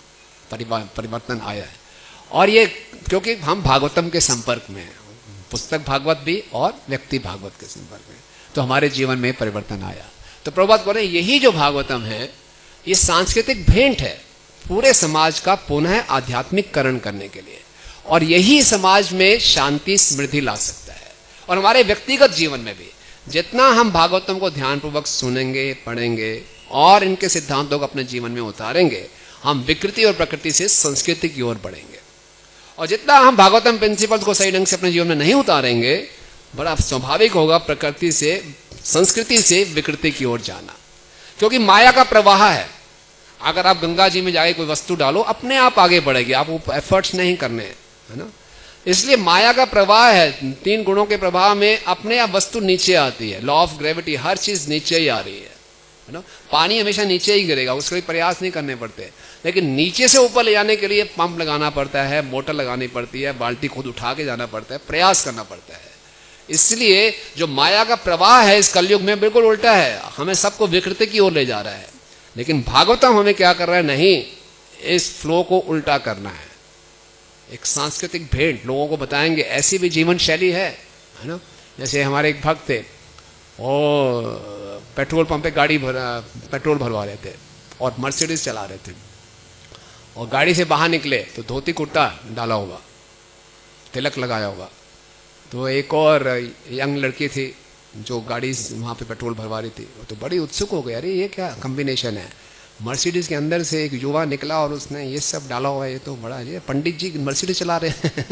परिवर्तन आया है। और ये क्योंकि हम भागवतम के संपर्क में हैं, पुस्तक भागवत भी और व्यक्ति भागवत के संपर्क में, तो हमारे जीवन में परिवर्तन आया। तो प्रभुपाद बोले यही जो भागवतम है ये सांस्कृतिक भेंट है पूरे समाज का पुनः आध्यात्मिककरण करने के लिए, और यही समाज में शांति, समृद्धि ला सकता है। और हमारे व्यक्तिगत जीवन में भी जितना हम भागवतम को ध्यानपूर्वक सुनेंगे, पढ़ेंगे और इनके सिद्धांतों को अपने जीवन में उतारेंगे, हम विकृति और प्रकृति से संस्कृति की ओर बढ़ेंगे। और जितना हम भागवतम प्रिंसिपल्स को सही ढंग से अपने जीवन में नहीं उतारेंगे, बड़ा स्वाभाविक होगा प्रकृति से, संस्कृति से विकृति की ओर जाना। क्योंकि माया का प्रवाह है, अगर आप गंगा जी में जाके कोई वस्तु डालो अपने आप आगे बढ़ेगी, आपको एफर्ट्स नहीं करने हैं, है ना। इसलिए माया का प्रवाह है, 3 गुणों के प्रभाव में अपने आप वस्तु नीचे आती है, लॉ ऑफ ग्रेविटी, हर चीज नीचे ही आ रही है ना। पानी हमेशा नीचे ही गिरेगा, उसके लिए प्रयास नहीं करने पड़ते, लेकिन नीचे से ऊपर ले जाने के लिए पंप लगाना पड़ता है, मोटर लगानी पड़ती है, बाल्टी खुद उठा के जाना पड़ता है, प्रयास करना पड़ता है। इसलिए जो माया का प्रवाह है इस कलयुग में बिल्कुल उल्टा है, हमें सबको विकृति की ओर ले जा रहा है। लेकिन भागवतम हमें क्या कर रहा है? नहीं, इस फ्लो को उल्टा करना है। एक सांस्कृतिक भेंट लोगों को बताएंगे, ऐसी भी जीवन शैली है ना। जैसे हमारे एक भक्त थे, वो पेट्रोल पंप पे पेट्रोल भरवा रहे थे और मर्सिडीज चला रहे थे, और गाड़ी से बाहर निकले तो धोती कुर्ता डाला होगा, तिलक लगाया होगा। तो एक और यंग लड़की थी जो गाड़ी वहाँ पे पेट्रोल भरवा रही थी, वो तो बड़ी उत्सुक हो गई, अरे ये क्या कॉम्बिनेशन है। मर्सिडीज के अंदर से एक युवा निकला और उसने ये सब डाला हुआ है, ये तो बड़ा, ये पंडित जी मर्सिडीज चला रहे हैं।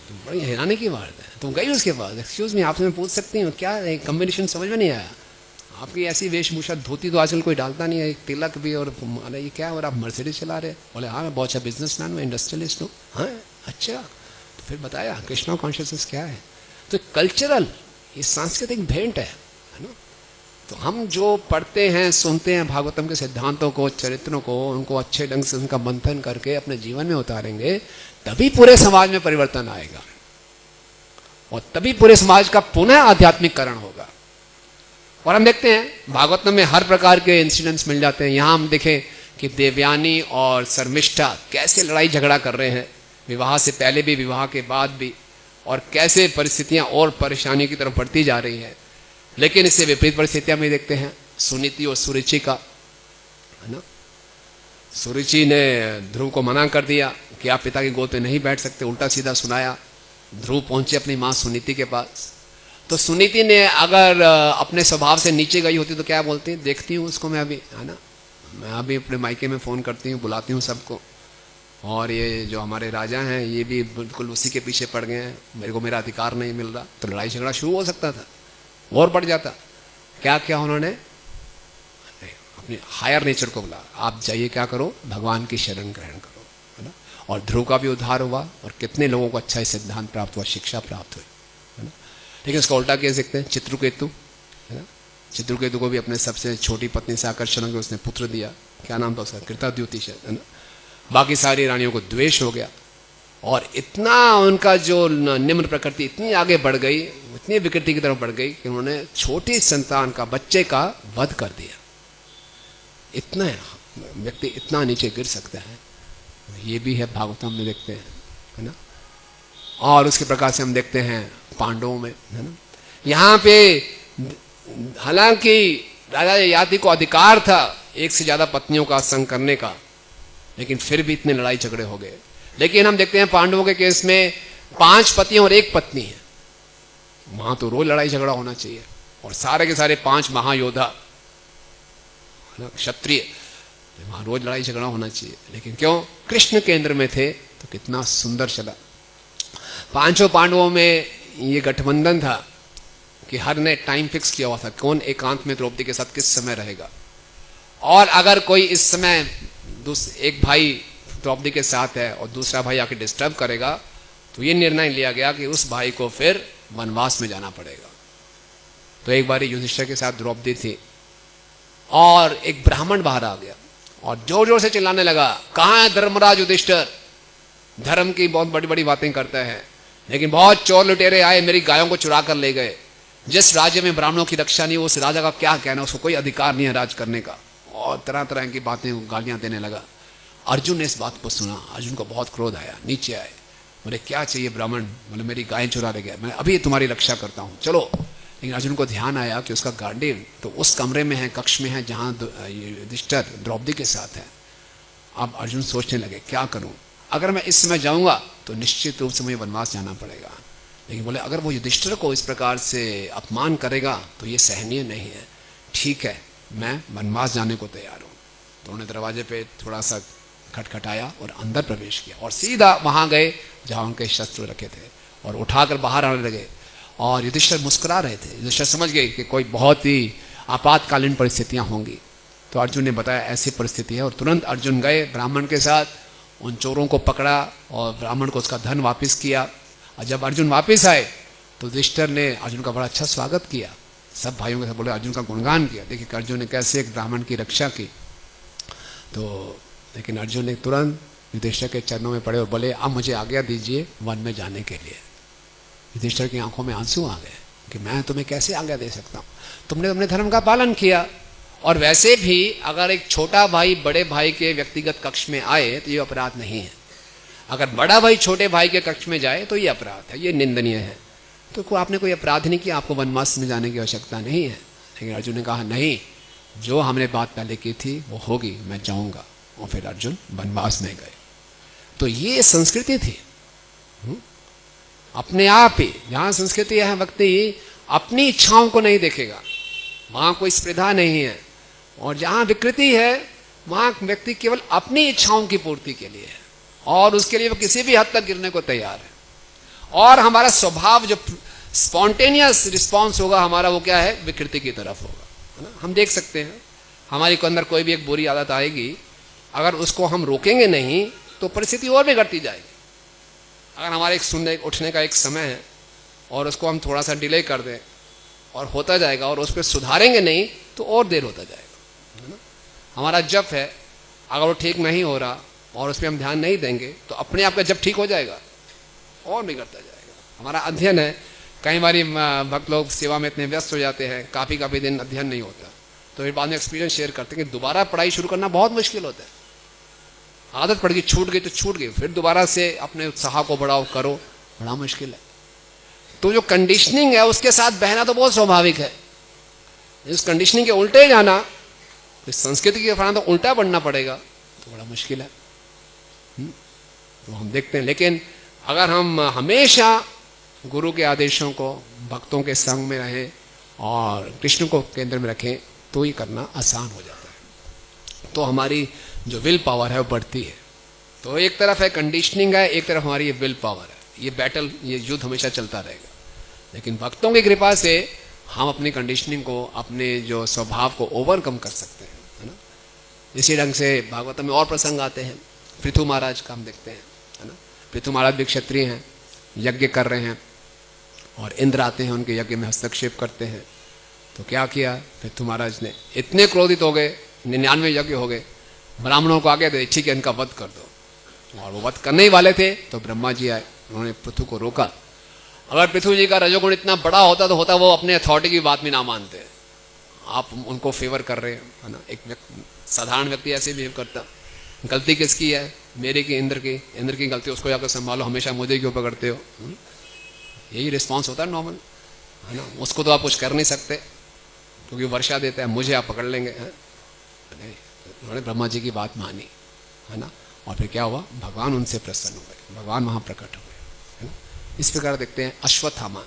तो बड़ी हैरानी की बात है। तो गई उसके पास, एक्सक्यूज मी, आपसे मैं पूछ सकती हूँ क्या कॉम्बिनेशन समझ में नहीं आया? आपकी ऐसी वेशभूषा, धोती तो आजकल कोई डालता नहीं है, एक तिलक भी, और अरे ये क्या, और आप मर्सिडीज चला रहे? बोले हाँ मैं बहुत अच्छा बिजनेसमैन हूँ, इंडस्ट्रियलिस्ट हूँ। हाँ अच्छा, तो फिर बताया कृष्णा कॉन्शियसनेस क्या है। तो कल्चरल, ये सांस्कृतिक भेंट है ना। तो हम जो पढ़ते हैं, सुनते हैं भागवतम के सिद्धांतों को, चरित्रों को, उनको अच्छे ढंग से उनका मंथन करके अपने जीवन में उतारेंगे, तभी पूरे समाज में परिवर्तन आएगा और तभी पूरे समाज का पुनः आध्यात्मिककरण होगा। और हम देखते हैं भागवतम में हर प्रकार के इंसिडेंट्स मिल जाते हैं। यहां हम देखें कि देवयानी और शर्मिष्ठा कैसे लड़ाई झगड़ा कर रहे हैं, विवाह से पहले भी, विवाह के बाद भी, और कैसे परिस्थितियां और परेशानी की तरफ बढ़ती जा रही है। लेकिन इससे विपरीत परिस्थितियां भी देखते हैं, सुनीति और सुरुचि का, है ना। सुरुचि ने ध्रुव को मना कर दिया कि आप पिता की गोद पे नहीं बैठ सकते, उल्टा सीधा सुनाया, ध्रुव पहुंचे अपनी माँ सुनीति के पास। तो सुनीति ने अगर अपने स्वभाव से नीचे गई होती तो क्या बोलती, देखती हूँ उसको मैं अभी, है ना, मैं अभी अपने मायके में फ़ोन करती हूँ, बुलाती हूँ सबको, और ये जो हमारे राजा हैं ये भी बिल्कुल उसी के पीछे पड़ गए हैं, मेरे को मेरा अधिकार नहीं मिल रहा। तो लड़ाई झगड़ा शुरू हो सकता था और बढ़ जाता। क्या क्या उन्होंने अपने हायर नेचर को बोला, आप जाइए क्या करो, भगवान की शरण ग्रहण करो, है ना। और ध्रुव का भी उद्धार हुआ और कितने लोगों को अच्छा सिद्धांत प्राप्त हुआ, शिक्षा प्राप्त हुई, है ना। लेकिन इसका उल्टा केस देखते हैं, चित्रकेतु, है ना। चित्रकेतु को भी अपने सबसे छोटी पत्नी से आकर्षण हो गया, उसने पुत्र दिया, क्या नाम था उसका, कृताद्युति, है ना। बाकी सारी रानियों को द्वेष हो गया और इतना उनका जो निम्न प्रकृति इतनी आगे बढ़ गई, इतनी विकृति की तरफ बढ़ गई कि उन्होंने छोटी संतान का, बच्चे का वध कर दिया। इतना व्यक्ति इतना नीचे गिर सकता है, ये भी है भागवतम में देखते हैं, है ना। और उसके प्रकार से हम देखते हैं पांडवों में, है ना। यहाँ पे हालांकि राजा ययाति को अधिकार था एक से ज्यादा पत्नियों का संग करने का, लेकिन फिर भी इतने लड़ाई झगड़े हो गए। लेकिन हम देखते हैं पांडवों के केस में 5 पति और 1 पत्नी है, वहां तो रोज लड़ाई झगड़ा होना चाहिए। और सारे के सारे 5 महायोद्धा क्षत्रिय, वहां रोज लड़ाई झगड़ा होना चाहिए, लेकिन क्यों, कृष्ण केंद्र में थे तो कितना सुंदर चला। 5 पांडवों में ये गठबंधन था कि हर ने टाइम फिक्स किया हुआ था कौन एकांत में द्रौपदी के साथ किस समय रहेगा। और अगर कोई इस समय एक भाई द्रौपदी के साथ है और दूसरा भाई आके डिस्टर्ब करेगा तो ये निर्णय लिया गया कि उस भाई को फिर वनवास में जाना पड़ेगा। तो एक बार युधिष्ठिर के साथ द्रौपदी थी और एक ब्राह्मण बाहर आ गया और जोर जोर से चिल्लाने लगा, कहाँ है धर्मराज युधिष्ठिर, धर्म की बहुत बड़ी बड़ी बातें करता है, लेकिन बहुत चोर लुटेरे आए, मेरी गायों को चुरा कर ले गए। जिस राज्य में ब्राह्मणों की रक्षा नहीं, उस राजा का क्या कहना, उसको कोई अधिकार नहीं है राज करने का। और तरह तरह की बातें, गालियां देने लगा। अर्जुन ने इस बात को सुना, अर्जुन को बहुत क्रोध आया, नीचे आए, बोले क्या चाहिए ब्राह्मण, बोले मेरी गायें चुरा ले गया, मैं अभी तुम्हारी रक्षा करता हूँ, चलो। लेकिन अर्जुन को ध्यान आया कि उसका गार्डियन तो उस कमरे में है, कक्ष में है जहाँ युधिष्ठिर द्रौपदी के साथ है। अब अर्जुन सोचने लगे क्या करूं, अगर मैं इस समय जाऊंगा तो निश्चित रूप से मुझे वनवास जाना पड़ेगा, लेकिन बोले अगर वो युधिष्ठिर को इस प्रकार से अपमान करेगा तो ये सहनीय नहीं है, ठीक है मैं वनवास जाने को तैयार हूं। तो उन्होंने दरवाजे पे थोड़ा सा खटखटाया और अंदर प्रवेश किया और सीधा वहां गए जहां उनके शस्त्र रखे थे और उठाकर बाहर आने लगे। और युधिष्ठिर मुस्कुरा रहे थे, युधिष्ठिर समझ गए कि कोई बहुत ही आपातकालीन परिस्थितियां होंगी। तो अर्जुन ने बताया ऐसी परिस्थिति है, और तुरंत अर्जुन गए ब्राह्मण के साथ, उन चोरों को पकड़ा और ब्राह्मण को उसका धन वापस किया। और जब अर्जुन वापस आए तो युधिष्ठिर ने अर्जुन का बड़ा अच्छा स्वागत किया, सब भाइयों के साथ बोले, अर्जुन का गुणगान किया, देखिए अर्जुन ने कैसे एक ब्राह्मण की रक्षा की। तो लेकिन अर्जुन ने तुरंत युधिष्ठिर के चरणों में पड़े और बोले अब मुझे आज्ञा दीजिए वन में जाने के लिए। युधिष्ठिर की आंखों में आंसू आ गए कि मैं तुम्हें कैसे आज्ञा दे सकता हूँ, तुमने अपने धर्म का पालन किया। और वैसे भी अगर एक छोटा भाई बड़े भाई के व्यक्तिगत कक्ष में आए तो ये अपराध नहीं है, अगर बड़ा भाई छोटे भाई के कक्ष में जाए तो ये अपराध है, ये निंदनीय है। तो आपने कोई अपराध नहीं किया, आपको वनवास में जाने की आवश्यकता नहीं है। लेकिन अर्जुन ने कहा नहीं, जो हमने बात पहले की थी वो होगी, मैं जाऊंगा। और फिर अर्जुन वनवास में गए। तो ये संस्कृति थी अपने आप ही, जहां संस्कृति है व्यक्ति अपनी इच्छाओं को नहीं देखेगा, वहां कोई स्पर्धा नहीं है। और जहां विकृति है वहां व्यक्ति केवल अपनी इच्छाओं की पूर्ति के लिए है और उसके लिए वो किसी भी हद तक गिरने को तैयार है। और हमारा स्वभाव जो स्पॉन्टेनियस रिस्पॉन्स होगा हमारा, वो क्या है, विकृति की तरफ होगा, है ना। हम देख सकते हैं हमारे को अंदर कोई भी एक बुरी आदत आएगी, अगर उसको हम रोकेंगे नहीं तो परिस्थिति और बिगड़ती जाएगी। अगर हमारे एक सुनने उठने का एक समय है और उसको हम थोड़ा सा डिले कर दें और होता जाएगा, और उस पर सुधारेंगे नहीं तो और देर होता जाएगा, है ना। हमारा जप है, अगर वो ठीक नहीं हो रहा और उस पर हम ध्यान नहीं देंगे तो अपने आप का जप ठीक हो जाएगा और बिगड़ता जाएगा। हमारा अध्ययन है, कई बार भक्त लोग सेवा में इतने व्यस्त हो जाते हैं, काफ़ी दिन अध्ययन नहीं होता, तो फिर बाद में एक्सपीरियंस शेयर करते हैं कि दोबारा पढ़ाई शुरू करना बहुत मुश्किल होता है। आदत पड़ गई, छूट गई तो छूट गई, फिर दोबारा से अपने उत्साह को बढ़ाओ करो, बड़ा मुश्किल है। तो जो कंडीशनिंग है उसके साथ बहना तो बहुत स्वाभाविक है, इस कंडीशनिंग के उल्टे जाना, इस संस्कृति के अपनाना तो उल्टा बढ़ना पड़ेगा, तो बड़ा मुश्किल है। तो हम देखते हैं, लेकिन अगर हम हमेशा गुरु के आदेशों को, भक्तों के संग में रहें और कृष्ण को केंद्र में रखें तो ये करना आसान हो जाता है। तो हमारी जो विल पावर है वो बढ़ती है। तो एक तरफ है कंडीशनिंग है, एक तरफ हमारी ये विल पावर है। ये बैटल, ये युद्ध हमेशा चलता रहेगा। लेकिन भक्तों की कृपा से हम अपनी कंडीशनिंग को, अपने जो स्वभाव को ओवरकम कर सकते हैं, है ना। इसी ढंग से भागवतम में और प्रसंग आते हैं। पृथु महाराज का हम देखते हैं, है ना। पृथु महाराज भी क्षत्रिय हैं, यज्ञ कर रहे हैं और इंद्र आते हैं, उनके यज्ञ में हस्तक्षेप करते हैं। तो क्या किया पृथु महाराज ने, इतने क्रोधित हो गए, 99 यज्ञ हो गए, ब्राह्मणों को आगे दे, ठीक है इनका वध कर दो। और वो वध करने ही वाले थे तो ब्रह्मा जी आए, उन्होंने पृथु को रोका। अगर पृथु जी का रजोगुण इतना बड़ा होता तो होता वो अपने अथॉरिटी की बात भी ना मानते। आप उनको फेवर कर रहे हैं, है ना। एक साधारण व्यक्ति ऐसे बिहेव करता। गलती किसकी है? मेरी की, इंद्र की। इंद्र की गलती, उसको जाकर संभालो, हमेशा मुझे क्यों पकड़ते हो? यही रिस्पॉन्स होता है नॉर्मल, है ना। उसको तो आप कुछ कर नहीं सकते क्योंकि वर्षा देता है, मुझे आप पकड़ लेंगे। उन्होंने ब्रह्मा जी की बात मानी, है ना। और फिर क्या हुआ, भगवान उनसे प्रसन्न हो गए, भगवान वहां प्रकट हो गए, है ना। इस प्रकार देखते हैं अश्वत्थामा।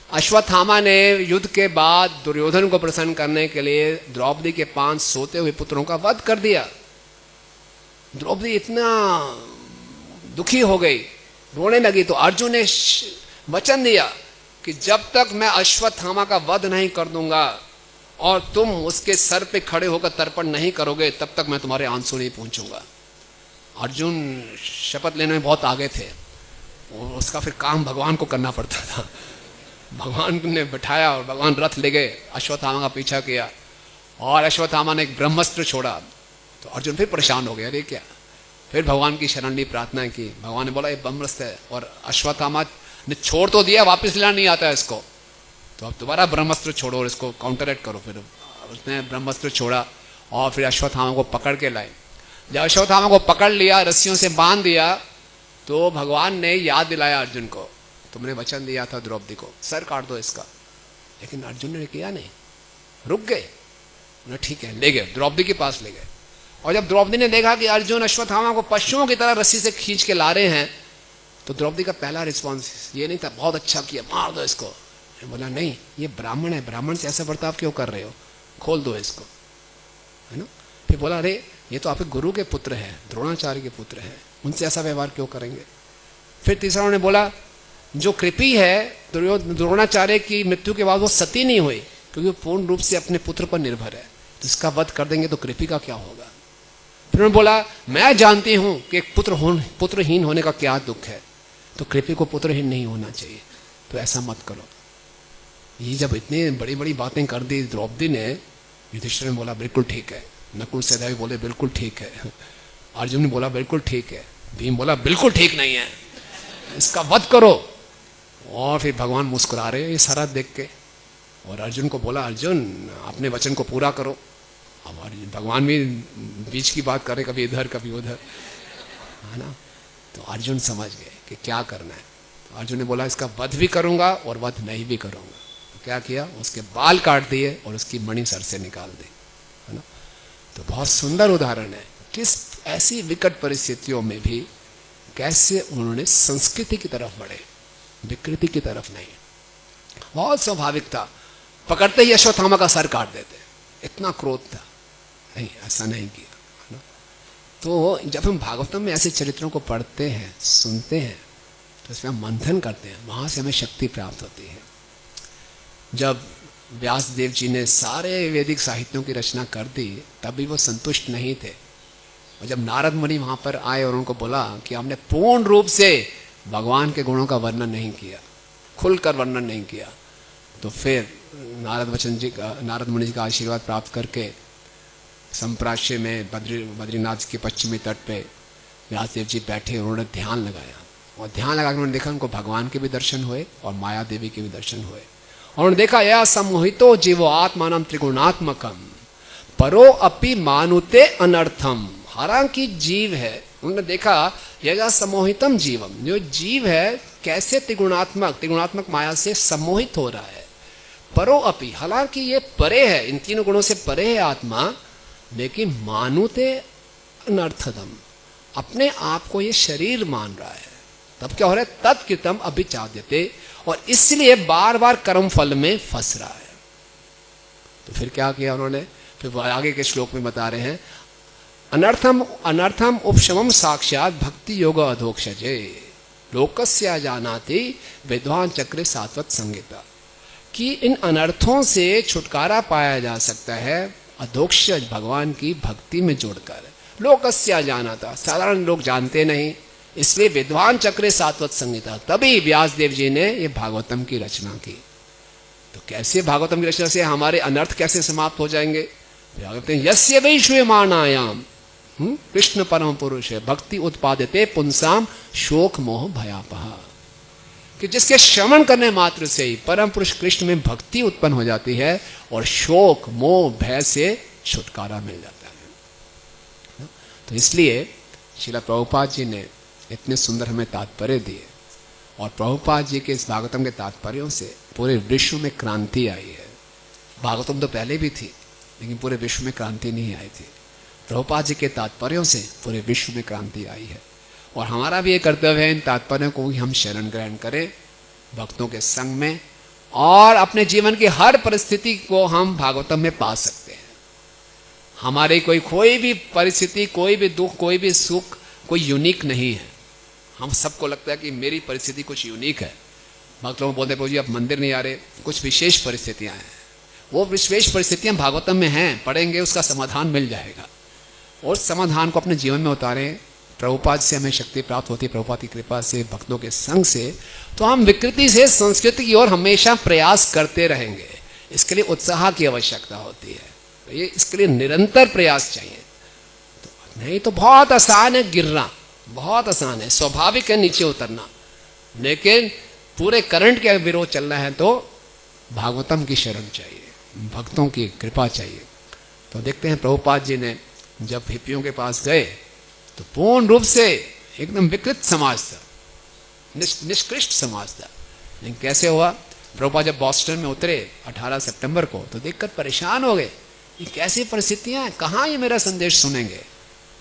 अश्वत्थामा ने युद्ध के बाद दुर्योधन को प्रसन्न करने के लिए द्रौपदी के 5 सोते हुए पुत्रों का वध कर दिया। द्रौपदी इतना दुखी हो गई, रोने लगी। तो अर्जुन ने वचन दिया कि जब तक मैं अश्वत्थामा का वध नहीं कर दूंगा और तुम उसके सर पे खड़े होकर तर्पण नहीं करोगे, तब तक मैं तुम्हारे आंसू नहीं पहुंचूंगा। अर्जुन शपथ लेने में बहुत आगे थे, और उसका फिर काम भगवान को करना पड़ता था। भगवान ने बिठाया और भगवान रथ ले गए, अश्वत्थामा का पीछा किया और अश्वत्थामा ने एक ब्रह्मास्त्र छोड़ा। तो अर्जुन फिर परेशान हो गया, अरे क्या। फिर भगवान की शरण ली, प्रार्थना की। भगवान ने बोला ये ब्रह्मास्त्र है, और अश्वत्थामा ने छोड़ तो दिया, वापस लाना नहीं आता है इसको, तो अब दोबारा ब्रह्मास्त्र छोड़ो और इसको काउंटरएक्ट करो। फिर उसने ब्रह्मास्त्र छोड़ा और फिर अश्वत्थामा को पकड़ के लाए। जब अश्वत्थामा को पकड़ लिया, रस्सियों से बांध दिया, तो भगवान ने याद दिलाया अर्जुन को, तुमने वचन दिया था द्रौपदी को, सर काट दो इसका। लेकिन अर्जुन ने किया नहीं, रुक गए। उन्हें ठीक है, ले गए, द्रौपदी के पास ले गए। और जब द्रौपदी ने देखा कि अर्जुन अश्वत्थामा को पशुओं की तरह रस्सी से खींच के ला रहे हैं, तो द्रौपदी का पहला रिस्पॉन्स ये नहीं था, बहुत अच्छा किया, मार दो इसको। बोला नहीं, ये ब्राह्मण है, ब्राह्मण से ऐसा बर्ताव क्यों कर रहे हो, खोल दो इसको, है ना। फिर बोला अरे ये तो आपके गुरु के पुत्र हैं, द्रोणाचार्य के पुत्र हैं, उनसे ऐसा व्यवहार क्यों करेंगे। फिर तीसरा उन्होंने बोला जो कृपी है द्रोणाचार्य की मृत्यु के बाद वो सती नहीं हुई, क्योंकि वो पूर्ण रूप से अपने पुत्र पर निर्भर है, तो इसका वध कर देंगे तो कृपी का क्या होगा। फिर उन्होंने बोला मैं जानती हूं कि एक पुत्रहीन होने का क्या दुख है, तो कृपी को पुत्रहीन नहीं होना चाहिए, तो ऐसा मत करो। ये जब इतनी बड़ी बड़ी बातें कर दी द्रौपदी ने, युधिष्ठिर ने बोला बिल्कुल ठीक है, नकुल सहदेव बोले बिल्कुल ठीक है, अर्जुन ने बोला बिल्कुल ठीक है, भीम बोला बिल्कुल ठीक नहीं है, इसका वध करो। और फिर भगवान मुस्कुरा रहे ये सारा देख के, और अर्जुन को बोला अर्जुन अपने वचन को पूरा करो। अब भगवान भी बीच की बात करे, कभी इधर कभी उधर, है ना। तो अर्जुन समझ गए कि क्या करना है। तो अर्जुन ने बोला इसका वध भी करूंगा और वध नहीं भी करूंगा। तो क्या किया, उसके बाल काट दिए और उसकी मणि सर से निकाल दी, है ना। तो बहुत सुंदर उदाहरण है किस ऐसी विकट परिस्थितियों में भी कैसे उन्होंने संस्कृति की तरफ बढ़े, विकृति की तरफ नहीं। बहुत स्वाभाविक था, पकड़ते ही अश्वत्थामा का सर काट देते, इतना क्रोध था, नहीं ऐसा नहीं किया, है ना। तो जब हम भागवतम में ऐसे चरित्रों को पढ़ते हैं, सुनते हैं, तो इसमें हम मंथन करते हैं, वहां से हमें शक्ति प्राप्त होती है। जब व्यास देव जी ने सारे वैदिक साहित्यों की रचना कर दी, तभी वो संतुष्ट नहीं थे। और जब नारद मुनि वहां पर आए और उनको बोला कि हमने पूर्ण रूप से भगवान के गुणों का वर्णन नहीं किया, खुलकर वर्णन नहीं किया, तो फिर नारद मुनि जी का आशीर्वाद प्राप्त करके संप्राश्य में बद्रीनाथ के पश्चिमी तट पे व्यासदेव जी बैठे, उन्होंने ध्यान लगाया, और ध्यान लगा उन्होंने देखा उनको भगवान के भी दर्शन हुए और माया देवी के भी दर्शन हुए। और उन्होंने देखा या सम्मोहितो जीवो आत्मानम त्रिगुणात्मकम परो अपि मानुते अनर्थम। हालांकि जीव है, उन्होंने देखा यह सम्मोहितम जीवम, जो जीव है कैसे त्रिगुणात्मक माया से सम्मोहित हो रहा है। परो अपि, हालांकि ये परे है, इन तीनों गुणों से परे है आत्मा, लेकिन मानुते अनर्थदम, अपने आप को ये शरीर मान रहा है, तब क्या हो रहा है, तत्कृतम अभिचाद्यते, और इसलिए बार बार कर्म फल में फंस रहा है। तो फिर क्या किया उन्होंने, फिर आगे के श्लोक में बता रहे हैं, अनर्थम उपशमम साक्षात भक्ति योग अधोक्षजे लोकस्य जानाति विद्वान चक्र सात्वत संगीता, कि इन अनर्थों से छुटकारा पाया जा सकता है अधोक्ष भगवान की भक्ति में जोड़कर। लोकस्य जानाता, साधारण लोग जानते नहीं, इसलिए विद्वान चक्र सात्वत संगीता, तभी व्यासदेव जी ने ये भागवतम की रचना की। तो कैसे भागवतम की रचना से हमारे अनर्थ कैसे समाप्त हो जाएंगे? यस्य वै श्रूयमाणायाम कृष्ण परम पुरुष है भक्ति उत्पादते पुंसाम शोक मोह भयापहा, कि जिसके श्रवण करने मात्र से ही परम पुरुष कृष्ण में भक्ति उत्पन्न हो जाती है और शोक मोह भय से छुटकारा मिल जाता है। तो इसलिए श्रील प्रभुपाद जी ने इतने सुंदर हमें तात्पर्य दिए, और प्रभुपाद जी के इस भागवतम के तात्पर्यों से पूरे विश्व में क्रांति आई है। भागवतम तो पहले भी थी, लेकिन पूरे विश्व में क्रांति नहीं आई थी। प्रभुपाद जी के तात्पर्यों से पूरे विश्व में क्रांति आई है, और हमारा भी ये कर्तव्य है इन तात्पर्यों को भी हम शरण ग्रहण करें भक्तों के संग में, और अपने जीवन की हर परिस्थिति को हम भागवतम में पा सकते हैं। हमारे कोई भी परिस्थिति, कोई भी दुख, कोई भी सुख कोई यूनिक नहीं है। हम सबको लगता है कि मेरी परिस्थिति कुछ यूनिक है। भक्त लोग बोलते प्रभु जी आप मंदिर नहीं आ रहे, कुछ विशेष परिस्थितियां हैं। वो विशेष परिस्थितियां भागवतम में हैं, पढ़ेंगे उसका समाधान मिल जाएगा, और समाधान को अपने जीवन में उतारें। प्रभुपाद से हमें शक्ति प्राप्त होती है, प्रभुपाद की कृपा से, भक्तों के संग से, तो हम विकृति से संस्कृति की ओर हमेशा प्रयास करते रहेंगे। इसके लिए उत्साह की आवश्यकता होती है, तो ये इसके लिए निरंतर प्रयास चाहिए। तो नहीं तो बहुत आसान है गिरना, बहुत आसान है, स्वाभाविक है नीचे उतरना, लेकिन पूरे करंट के विरोध चलना है तो भागवतम की शरण चाहिए, भक्तों की कृपा चाहिए। तो देखते हैं प्रभुपाद जी ने जब हिप्पियों के पास गए तो पूर्ण रूप से एकदम विकृत समाज था, निष्कृष्ट समाज था। लेकिन कैसे हुआ, प्रभुपाद जब बॉस्टन में उतरे 18 सितंबर को तो देखकर परेशान हो गए, ये कैसी परिस्थितियां हैं, कहाँ ये मेरा संदेश सुनेंगे।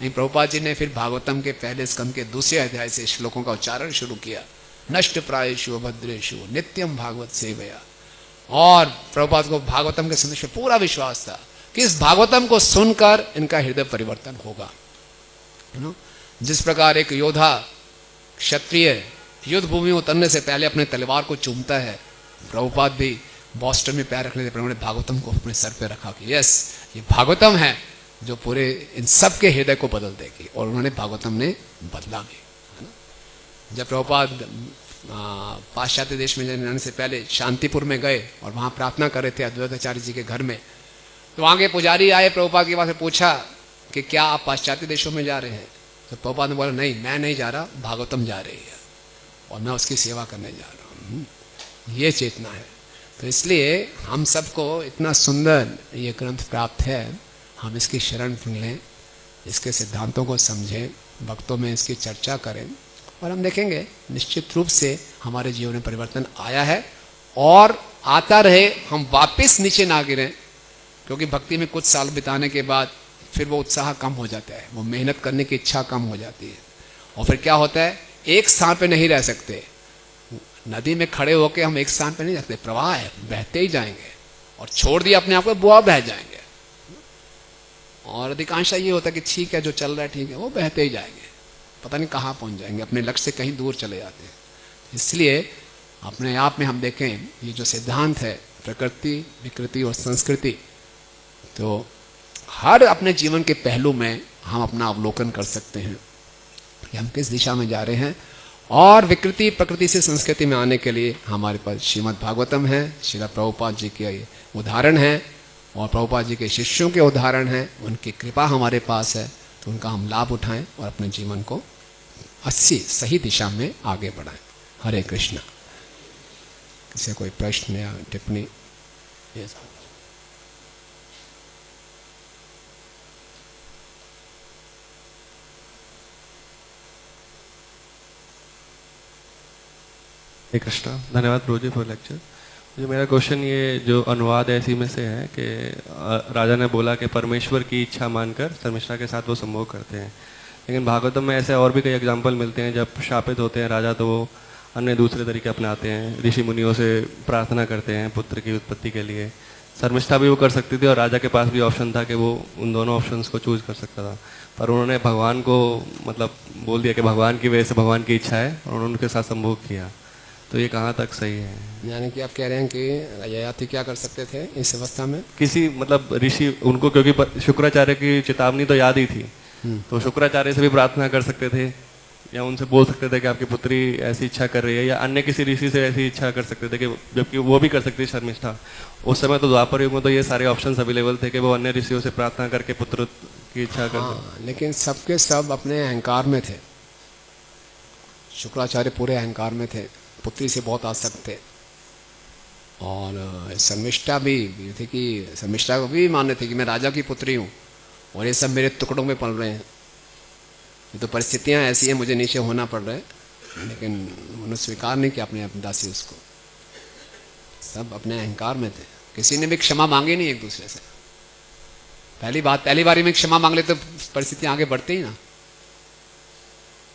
नहीं, प्रभुपाद जी ने फिर भागवतम के पहले स्कंद के दूसरे अध्याय से श्लोकों का उच्चारण शुरू किया। नष्ट प्रायेषु भद्रेषु नित्यम भागवत सेवया, और प्रभुपाद को भागवतम के संदेश में पूरा विश्वास था कि इस भागवतम को सुनकर इनका हृदय परिवर्तन होगा। जिस प्रकार एक योद्धा क्षत्रिय युद्ध भूमि में उतरने से पहले अपने तलवार को चूमता है, प्रभुपाद भी बॉस्टन में पैर रखने से पहले भागवतम को अपने सर पे रखा कि यस ये भागवतम है जो पूरे इन सब के हृदय को बदल देगी, और उन्होंने भागवतम ने बदला भी, है ना। जब प्रभुपाद पाश्चात्य देश में जाने से पहले शांतिपुर में गए और वहां प्रार्थना कर रहे थे अद्वैताचार्य जी के घर में, तो वहां के पुजारी आए, प्रभुपाद के पास से पूछा कि क्या आप पाश्चात्य देशों में जा रहे हैं? तो प्रभुपाद ने बोला नहीं, मैं नहीं जा रहा, भागवतम जा रही है और मैं उसकी सेवा करने जा रहा हूँ। ये चेतना है। तो इसलिए हम सबको इतना सुंदर ये ग्रंथ प्राप्त है, हम इसकी शरण लें, इसके सिद्धांतों को समझें, भक्तों में इसकी चर्चा करें, और हम देखेंगे निश्चित रूप से हमारे जीवन में परिवर्तन आया है और आता रहे। हम वापस नीचे ना गिरें, क्योंकि भक्ति में कुछ साल बिताने के बाद फिर वो उत्साह कम हो जाता है, वो मेहनत करने की इच्छा कम हो जाती है, और फिर क्या होता है, एक स्थान पे नहीं रह सकते। नदी में खड़े होकर हम एक स्थान पे नहीं रखते, प्रवाह है, बहते ही जाएंगे, और छोड़ दिया अपने आप को बुआ बह जाएंगे। और अधिकांश ये होता है कि ठीक है जो चल रहा है ठीक है, वो बहते ही जाएंगे, पता नहीं कहाँ पहुंच जाएंगे, अपने लक्ष्य से कहीं दूर चले जाते हैं। इसलिए अपने आप में हम देखें ये जो सिद्धांत है प्रकृति विकृति और संस्कृति, तो हर अपने जीवन के पहलू में हम अपना अवलोकन कर सकते हैं कि हम किस दिशा में जा रहे हैं। और विकृति प्रकृति से संस्कृति में आने के लिए हमारे पास श्रीमद् भागवतम है, श्रील प्रभुपाद जी के उदाहरण है, और प्रभुपाद जी के शिष्यों के उदाहरण हैं, उनकी कृपा हमारे पास है, तो उनका हम लाभ उठाएं और अपने जीवन को सही दिशा में आगे बढ़ाएं। हरे कृष्णा। किसी कोई प्रश्न या टिप्पणी? हरे कृष्णा। धन्यवाद प्रभु जी फॉर लेक्चर। मुझे मेरा क्वेश्चन ये जो अनुवाद है इसी में से है कि राजा ने बोला कि परमेश्वर की इच्छा मानकर शर्मिष्ठा के साथ वो संभोग करते हैं, लेकिन भागवतम में ऐसे और भी कई एग्जाम्पल मिलते हैं, जब शापित होते हैं राजा तो वो अन्य दूसरे तरीके अपनाते हैं, ऋषि मुनियों से प्रार्थना करते हैं पुत्र की उत्पत्ति के लिए। शर्मिष्ठा भी वो कर सकती थी और राजा के पास भी ऑप्शन था कि वो उन दोनों ऑप्शंस को चूज कर सकता था, पर उन्होंने भगवान को मतलब बोल दिया कि भगवान की वजह से भगवान की इच्छा है, और उन्होंने उनके साथ संभोग किया। तो ये कहाँ तक सही है? यानी कि आप कह रहे हैं कि ययाति क्या कर सकते थे इस अवस्था में? किसी मतलब ऋषि उनको, क्योंकि शुक्राचार्य की चेतावनी तो याद ही थी, तो शुक्राचार्य से भी प्रार्थना कर सकते थे, या उनसे बोल सकते थे कि आपकी पुत्री ऐसी इच्छा कर रही है, या अन्य किसी ऋषि से ऐसी इच्छा कर सकते थे, कि जबकि वो भी कर सकती शर्मिष्ठा। उस समय तो द्वापर युग में तो ये सारे ऑप्शंस अवेलेबल थे कि वो अन्य ऋषियों से प्रार्थना करके पुत्र की इच्छा कर लेकिन सबके सब अपने अहंकार में थे। शुक्राचार्य पूरे अहंकार में थे, पुत्री से बहुत आसक्त थे, और शर्मिष्ठा भी थे कि शर्मिष्ठा को भी मानते थे कि मैं राजा की पुत्री हूँ और ये सब मेरे टुकड़ों में पल रहे हैं, ये तो परिस्थितियाँ ऐसी हैं, मुझे नीचे होना पड़ रहा है। लेकिन उन्होंने स्वीकार नहीं किया अपने दासी उसको। सब अपने अहंकार में थे, किसी ने भी क्षमा मांगी नहीं एक दूसरे से। पहली बारी में क्षमा मांग ले तो परिस्थितियाँ आगे बढ़ती ही ना,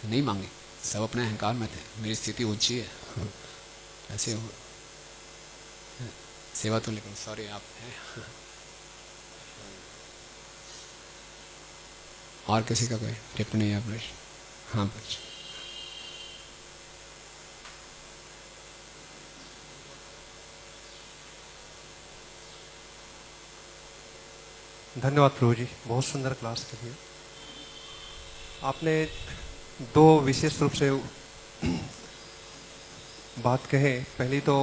नहीं मांगी, सब अपने अहंकार में थे, मेरी स्थिति ऊंची है, ऐसे हो सेवा तो। लेकिन सॉरी आप हैं, और किसी का कोई टिप्पणी या प्रश्न? हाँ बच्चे। धन्यवाद प्रभु जी, बहुत सुंदर क्लास के लिए। आपने दो विशेष रूप से बात कहे। पहली तो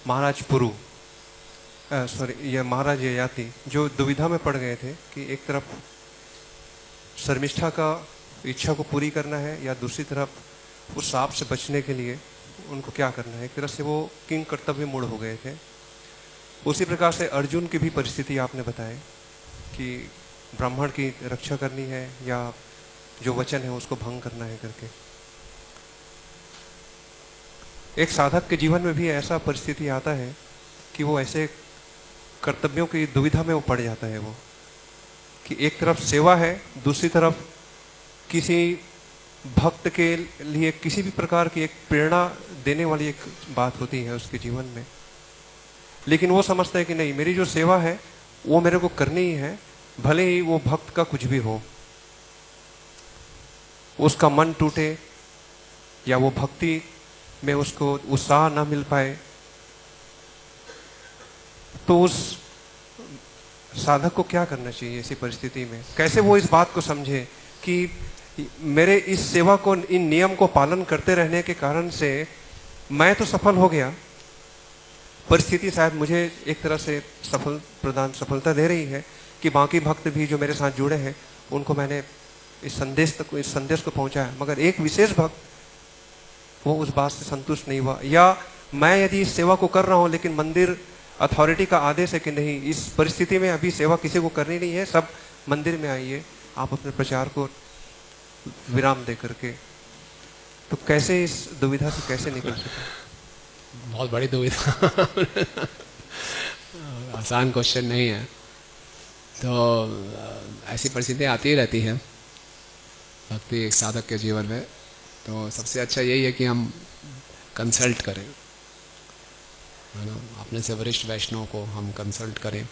महाराज पुरु, ये महाराज ययाति जो दुविधा में पड़ गए थे कि एक तरफ शर्मिष्ठा का इच्छा को पूरी करना है या दूसरी तरफ उस सांप से बचने के लिए उनको क्या करना है। एक तरह से वो किंग कर्तव्य मूड हो गए थे। उसी प्रकार से अर्जुन की भी परिस्थिति आपने बताई कि ब्राह्मण की रक्षा करनी है या जो वचन है उसको भंग करना है करके। एक साधक के जीवन में भी ऐसा परिस्थिति आता है कि वो ऐसे कर्तव्यों की दुविधा में वो पड़ जाता है, वो कि एक तरफ सेवा है, दूसरी तरफ किसी भक्त के लिए किसी भी प्रकार की एक प्रेरणा देने वाली एक बात होती है उसके जीवन में। लेकिन वो समझता है कि नहीं, मेरी जो सेवा है वो मेरे को करनी ही है, भले ही वो भक्त का कुछ भी हो, उसका मन टूटे या वो भक्ति में उसको उत्साह ना मिल पाए, तो उस साधक को क्या करना चाहिए ऐसी परिस्थिति में? कैसे वो इस बात को समझे कि मेरे इस सेवा को, इन नियम को पालन करते रहने के कारण से मैं तो सफल हो गया, परिस्थिति शायद मुझे एक तरह से सफलता दे रही है कि बाकी भक्त भी जो मेरे साथ जुड़े हैं उनको मैंने इस संदेश को पहुंचाया, मगर एक विशेष भक्त वो उस बात से संतुष्ट नहीं हुआ। या मैं यदि इस सेवा को कर रहा हूं लेकिन मंदिर अथॉरिटी का आदेश है कि नहीं, इस परिस्थिति में अभी सेवा किसी को करनी नहीं है, सब मंदिर में आइए, आप अपने प्रचार को विराम दे करके। तो कैसे इस दुविधा से कैसे निकल सके? बहुत बड़ी दुविधा आसान क्वेश्चन नहीं है। तो ऐसी परिस्थितियाँ आती ही रहती हैं भक्ति एक साधक के जीवन में। तो सबसे अच्छा यही है कि हम कंसल्ट करें, है ना, अपने से वरिष्ठ वैष्णव को हम कंसल्ट करें,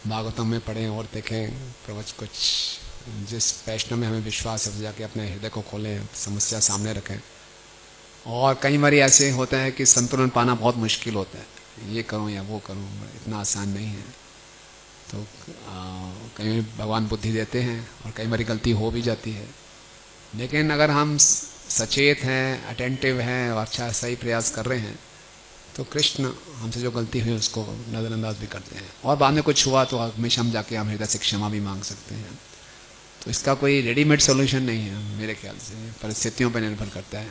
भागवतम में पढ़ें और देखें प्रवचन, कुछ जिस वैष्णव में हमें विश्वास है उस जाके अपने हृदय को खोलें, समस्या सामने रखें। और कई बार ऐसे होता है कि संतुलन पाना बहुत मुश्किल होता है, ये करूं या वो करूं, इतना आसान नहीं है। तो कई बार भगवान बुद्धि देते हैं और कई बार गलती हो भी जाती है, लेकिन अगर हम सचेत हैं, अटेंटिव हैं और अच्छा सही प्रयास कर रहे हैं तो कृष्ण हमसे जो गलती हुई उसको नज़रअंदाज भी करते हैं। और बाद में कुछ हुआ तो हमेशा हम जाके हम हृदय से क्षमा भी मांग सकते हैं। तो इसका कोई रेडीमेड सॉल्यूशन नहीं है मेरे ख्याल से, परिस्थितियों पर निर्भर करता है।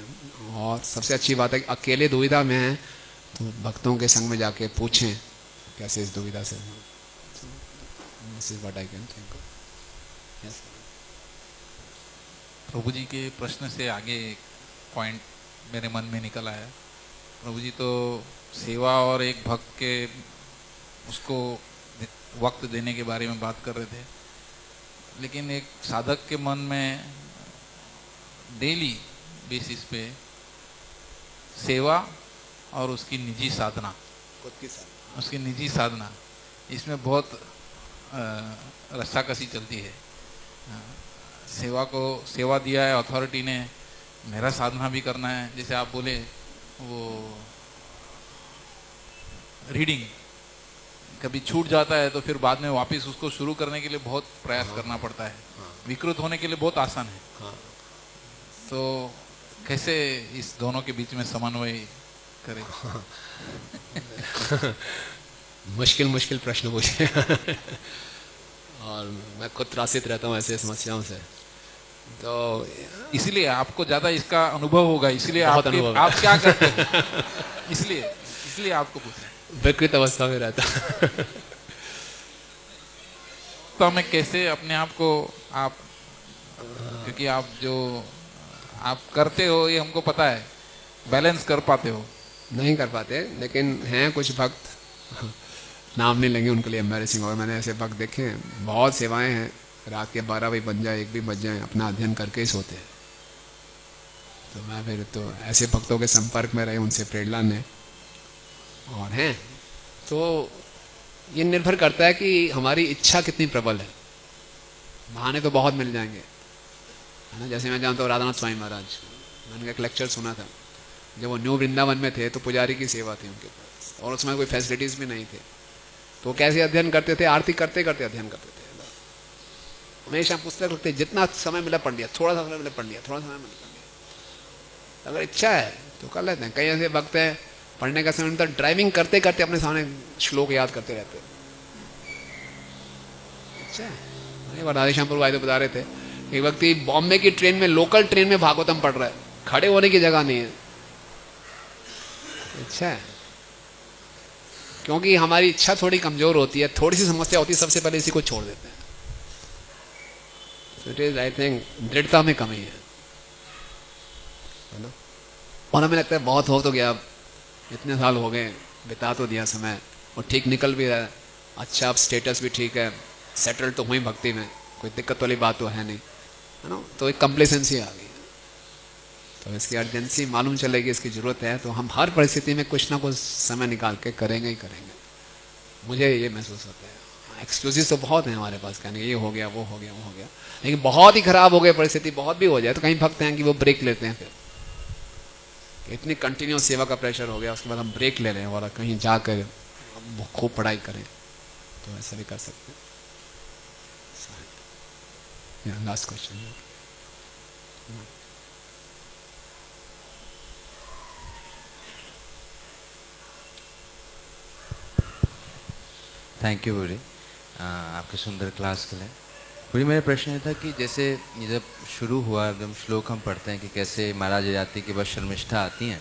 और सबसे अच्छी बात है कि अकेले दुविधा में हैं तो भक्तों के संग में जाके पूछें कैसे इस दुविधा से। प्रभु जी के प्रश्न से आगे एक पॉइंट मेरे मन में निकल आया। प्रभु जी तो सेवा और एक भक्त के उसको वक्त देने के बारे में बात कर रहे थे। लेकिन एक साधक के मन में डेली बेसिस पे सेवा और उसकी निजी साधना, उसकी निजी साधना, इसमें बहुत रस्साकसी चलती है। सेवा दिया है अथॉरिटी ने, मेरा साधना भी करना है। जैसे आप बोले वो रीडिंग कभी छूट जाता है तो फिर बाद में वापस उसको शुरू करने के लिए बहुत प्रयास करना पड़ता है। विकृत होने के लिए बहुत आसान है। तो कैसे इस दोनों के बीच में समन्वय करें? मुश्किल प्रश्न पूछे। और मैं खुद त्रासित रहता हूँ ऐसे समस्याओं से, तो इसलिए आपको ज्यादा इसका अनुभव होगा, इसलिए आप क्या करते हैं? इसलिए आपको पूछे। विकृत अवस्था में रहता। तो मैं कैसे अपने आप को आप, क्योंकि आप जो आप करते हो ये हमको पता है, बैलेंस कर पाते हो? नहीं कर पाते, लेकिन हैं कुछ भक्त, नाम नहीं लेंगे, उनके लिए एम्बैरेसिंग होगा। मैंने ऐसे भक्त देखे हैं, बहुत सेवाएं हैं, रात के 12 बजे बज जाए, 1 भी बज जाए, अपना अध्ययन करके ही सोते हैं। तो मैं फिर तो ऐसे भक्तों के संपर्क में रहे, उनसे प्रेरणा ने और हैं। तो ये निर्भर करता है कि हमारी इच्छा कितनी प्रबल है। बहाने तो बहुत मिल जाएंगे, है ना। जैसे मैं जानता हूँ राधानाथ स्वामी महाराज, मैंने एक लेक्चर सुना था, जब वो न्यू वृंदावन में थे तो पुजारी की सेवा थी उनके पास, और उसमें कोई फैसिलिटीज भी नहीं थे। तो कैसे अध्ययन करते थे? आरती करते करते अध्ययन करते थे। हमेशा पुस्तक रखते, जितना समय मिला पढ़ लिया, थोड़ा सा समय मिला पढ़ लिया, थोड़ा सा समय मिला पढ़ लिया। अगर इच्छा है तो कर लेते हैं। कई ऐसे वक्त है पढ़ने का समय मिलता, ड्राइविंग करते करते अपने सामने श्लोक याद करते रहते। अच्छा है। राधेश्यामपुर भाई तो बता रहे थे, एक व्यक्ति बॉम्बे की ट्रेन में, लोकल ट्रेन में भागवतम पढ़ रहा है, खड़े होने की जगह नहीं है। अच्छा है, क्योंकि हमारी इच्छा थोड़ी कमजोर होती है, थोड़ी सी समस्या होती है, सबसे पहले इसी को छोड़ देते हैं। इट इज, आई थिंक, दृढ़ता में कमी है ना। और हमें लगता है बहुत हो तो गया, इतने साल हो गए, बिता तो दिया समय, और ठीक निकल भी रहा है। अच्छा, अब स्टेटस भी ठीक है, सेटल तो हुई भक्ति में, कोई दिक्कत वाली बात तो है नहीं, है ना। तो एक कंप्लेसेंसी आ गई। तो इसकी अर्जेंसी मालूम चलेगी, इसकी जरूरत है, तो हम हर परिस्थिति में कुछ ना कुछ समय निकाल के करेंगे ही करेंगे। मुझे ये महसूस होता है। एक्सक्यूजेस तो बहुत हैं हमारे पास, कहने ये हो गया, वो हो गया, वो हो गया, लेकिन बहुत ही खराब हो गई परिस्थिति, बहुत भी हो जाए तो कहीं भक्त हैं कि वो ब्रेक लेते हैं। फिर इतनी कंटिन्यूस सेवा का प्रेशर हो गया, उसके बाद हम ब्रेक ले रहे हैं और कहीं जाकर खूब पढ़ाई करें, तो ऐसा भी कर सकते हैं। Last question. थैंक यू गुरुजी आपके सुंदर क्लास के लिए। गुरुजी मेरा प्रश्न ये था कि जैसे ये जब शुरू हुआ, एकदम श्लोक हम पढ़ते हैं कि कैसे महाराज जाति के बाद शर्मिष्ठा आती हैं,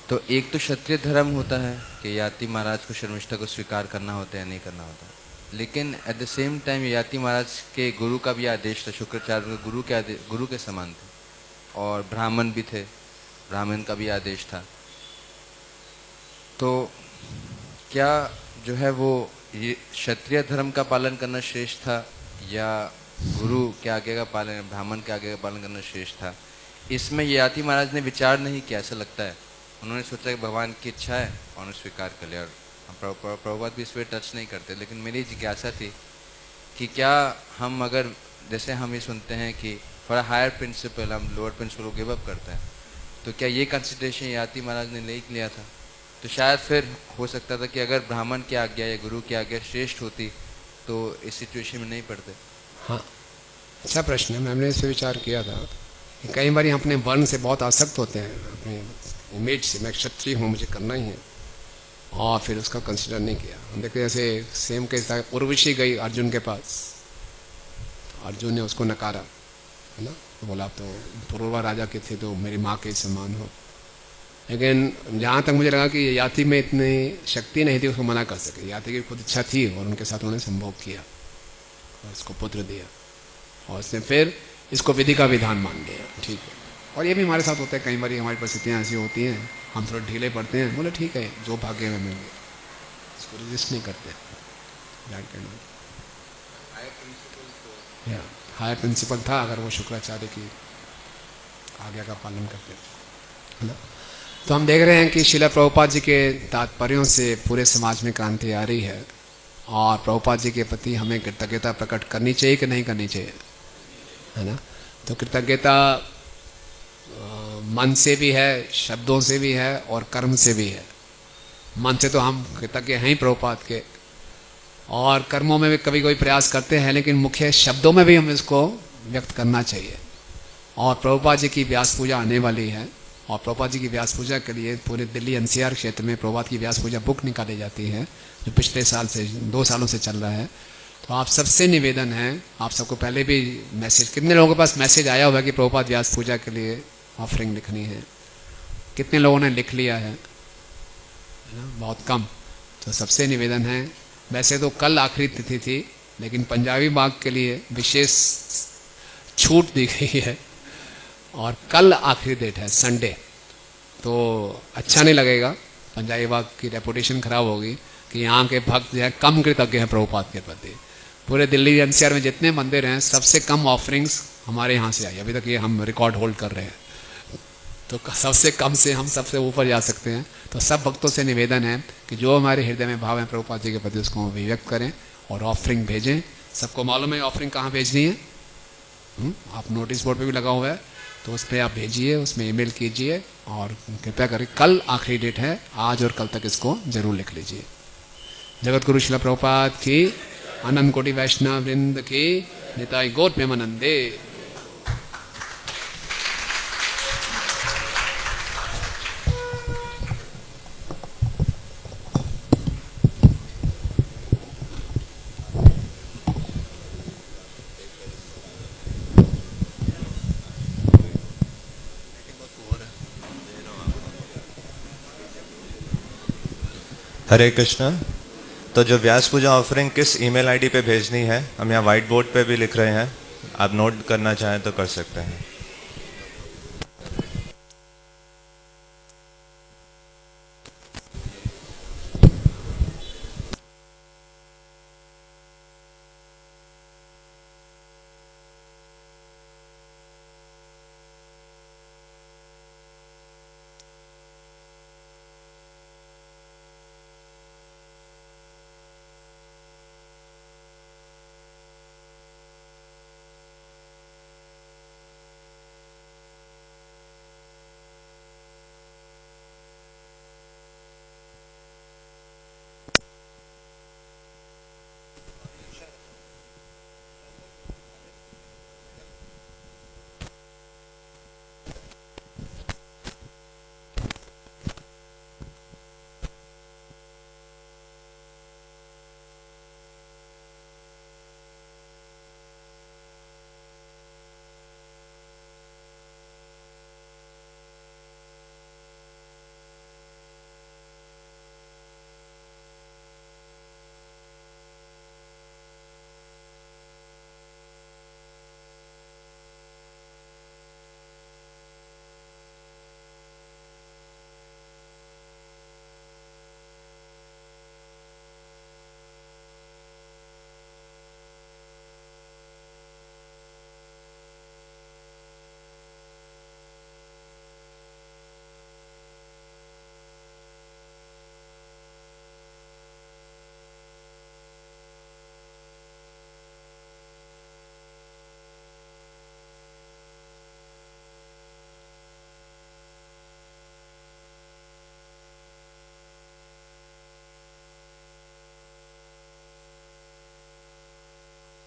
तो एक तो क्षत्रिय धर्म होता है कि याति महाराज को शर्मिष्ठा को स्वीकार करना होता है या नहीं करना होता, लेकिन एट द सेम टाइम याति महाराज के गुरु का भी आदेश था, शुक्राचार्य गुरु के समान थे, और ब्राह्मण भी थे, ब्राह्मण का भी आदेश था। तो क्या जो है वो ये क्षत्रिय धर्म का पालन करना श्रेष्ठ था या गुरु के आगे का पालन, ब्राह्मण के आगे का पालन करना श्रेष्ठ था? इसमें याति महाराज ने विचार नहीं किया, ऐसा लगता है। उन्होंने सोचा कि भगवान की इच्छा है और उन्होंने स्वीकार कर लिया, और प्रभुपाद भी इस पर टच नहीं करते। लेकिन मेरी जिज्ञासा थी कि क्या हम, अगर जैसे हम ये सुनते हैं कि फॉर हायर प्रिंसिपल हम लोअर प्रिंसिपल को गिव अप करते हैं, तो क्या ये कंसिडरेशन याति महाराज ने ले लिया था? तो शायद फिर हो सकता था कि अगर ब्राह्मण की आज्ञा या गुरु की आज्ञा श्रेष्ठ होती तो इस सिचुएशन में नहीं पड़ते। हाँ, अच्छा प्रश्न है। मैंने इस पर विचार किया था। कई बार हम अपने वर्ण से बहुत आसक्त होते हैं, अपने इमेज से, मैं क्षत्रिय हूँ, मुझे करना ही है, और फिर उसका कंसिडर नहीं किया। देखिए जैसे सेम केस था, उर्वशी गई अर्जुन के पास, अर्जुन ने उसको नकारा, है ना, तो बोला आप तो पूर्वा राजा के थे तो मेरी माँ के समान हो। लेकिन जहाँ तक मुझे लगा कि याति में इतनी शक्ति नहीं थी उसको मना कर सके, याति की खुद इच्छा थी और उनके साथ उन्होंने संभोग किया और इसको पुत्र दिया, और उसने फिर इसको विधि का विधान मान लिया। ठीक है, और ये भी हमारे साथ होता है, कई बार हमारी परिस्थितियाँ ऐसी होती हैं, हम थोड़े ढीले पड़ते हैं, बोले ठीक है जो भाग्य में मिल गया, इसको रजिस्ट नहीं करते। हायर प्रिंसिपल था अगर वो शुक्राचार्य की आज्ञा का पालन करते, है ना। तो हम देख रहे हैं कि श्रील प्रभुपाद जी के तात्पर्यों से पूरे समाज में क्रांति आ रही है, और प्रभुपाद जी के प्रति हमें कृतज्ञता प्रकट करनी चाहिए कि नहीं करनी चाहिए, है ना। तो कृतज्ञता मन से भी है, शब्दों से भी है और कर्म से भी है। मन से तो हम कृतज्ञ हैं ही प्रभुपाद के, और कर्मों में भी कभी कोई प्रयास करते हैं, लेकिन मुख्य शब्दों में भी हमें इसको व्यक्त करना चाहिए। और प्रभुपाद जी की व्यास पूजा आने वाली है, और प्रभुपाद जी की व्यास पूजा के लिए पूरे दिल्ली एनसीआर क्षेत्र में प्रभुपाद की व्यास पूजा बुक निकाली जाती है, जो पिछले साल से 2 सालों से चल रहा है। तो आप सबसे निवेदन है, आप सबको पहले भी मैसेज, कितने लोगों के पास मैसेज आया हुआ है कि प्रभुपाद व्यास पूजा के लिए ऑफरिंग लिखनी है? कितने लोगों ने लिख लिया है ना? बहुत कम। तो सबसे निवेदन है, वैसे तो कल आखिरी तिथि थी, लेकिन पंजाबी बाग के लिए विशेष छूट दी गई है, और कल आखिरी डेट है, संडे। तो अच्छा नहीं लगेगा, पंजाबी बाग की रेपुटेशन खराब होगी कि यहाँ के भक्त जो है कम कृतज्ञ हैं प्रभुपाद के प्रति। पूरे दिल्ली एनसीआर में जितने मंदिर हैं, सबसे कम ऑफरिंग्स हमारे यहाँ से आई। अभी तक ये हम रिकॉर्ड होल्ड कर रहे हैं, तो सबसे कम से हम सबसे ऊपर जा सकते हैं। तो सब भक्तों से निवेदन है कि जो हमारे हृदय में भाव है प्रभुपाद जी के प्रति, उसको अभिव्यक्त करें और ऑफरिंग भेजें। सबको मालूम है ऑफरिंग कहाँ भेजनी है, आप नोटिस बोर्ड पे भी लगा हुआ है, तो उस पर आप भेजिए, उसमें ईमेल कीजिए, और कृपया करके कल आखिरी डेट है, आज और कल तक इसको जरूर लिख लीजिए। जगत गुरु श्रील प्रभुपाद की, अनंत कोटि वैष्णव वृंद की, निताई गौर प्रेमानंदे। हरे कृष्णा। तो जो व्यास पूजा ऑफरिंग किस ईमेल आईडी पे भेजनी है, हम यहाँ व्हाइट बोर्ड पे भी लिख रहे हैं, आप नोट करना चाहें तो कर सकते हैं।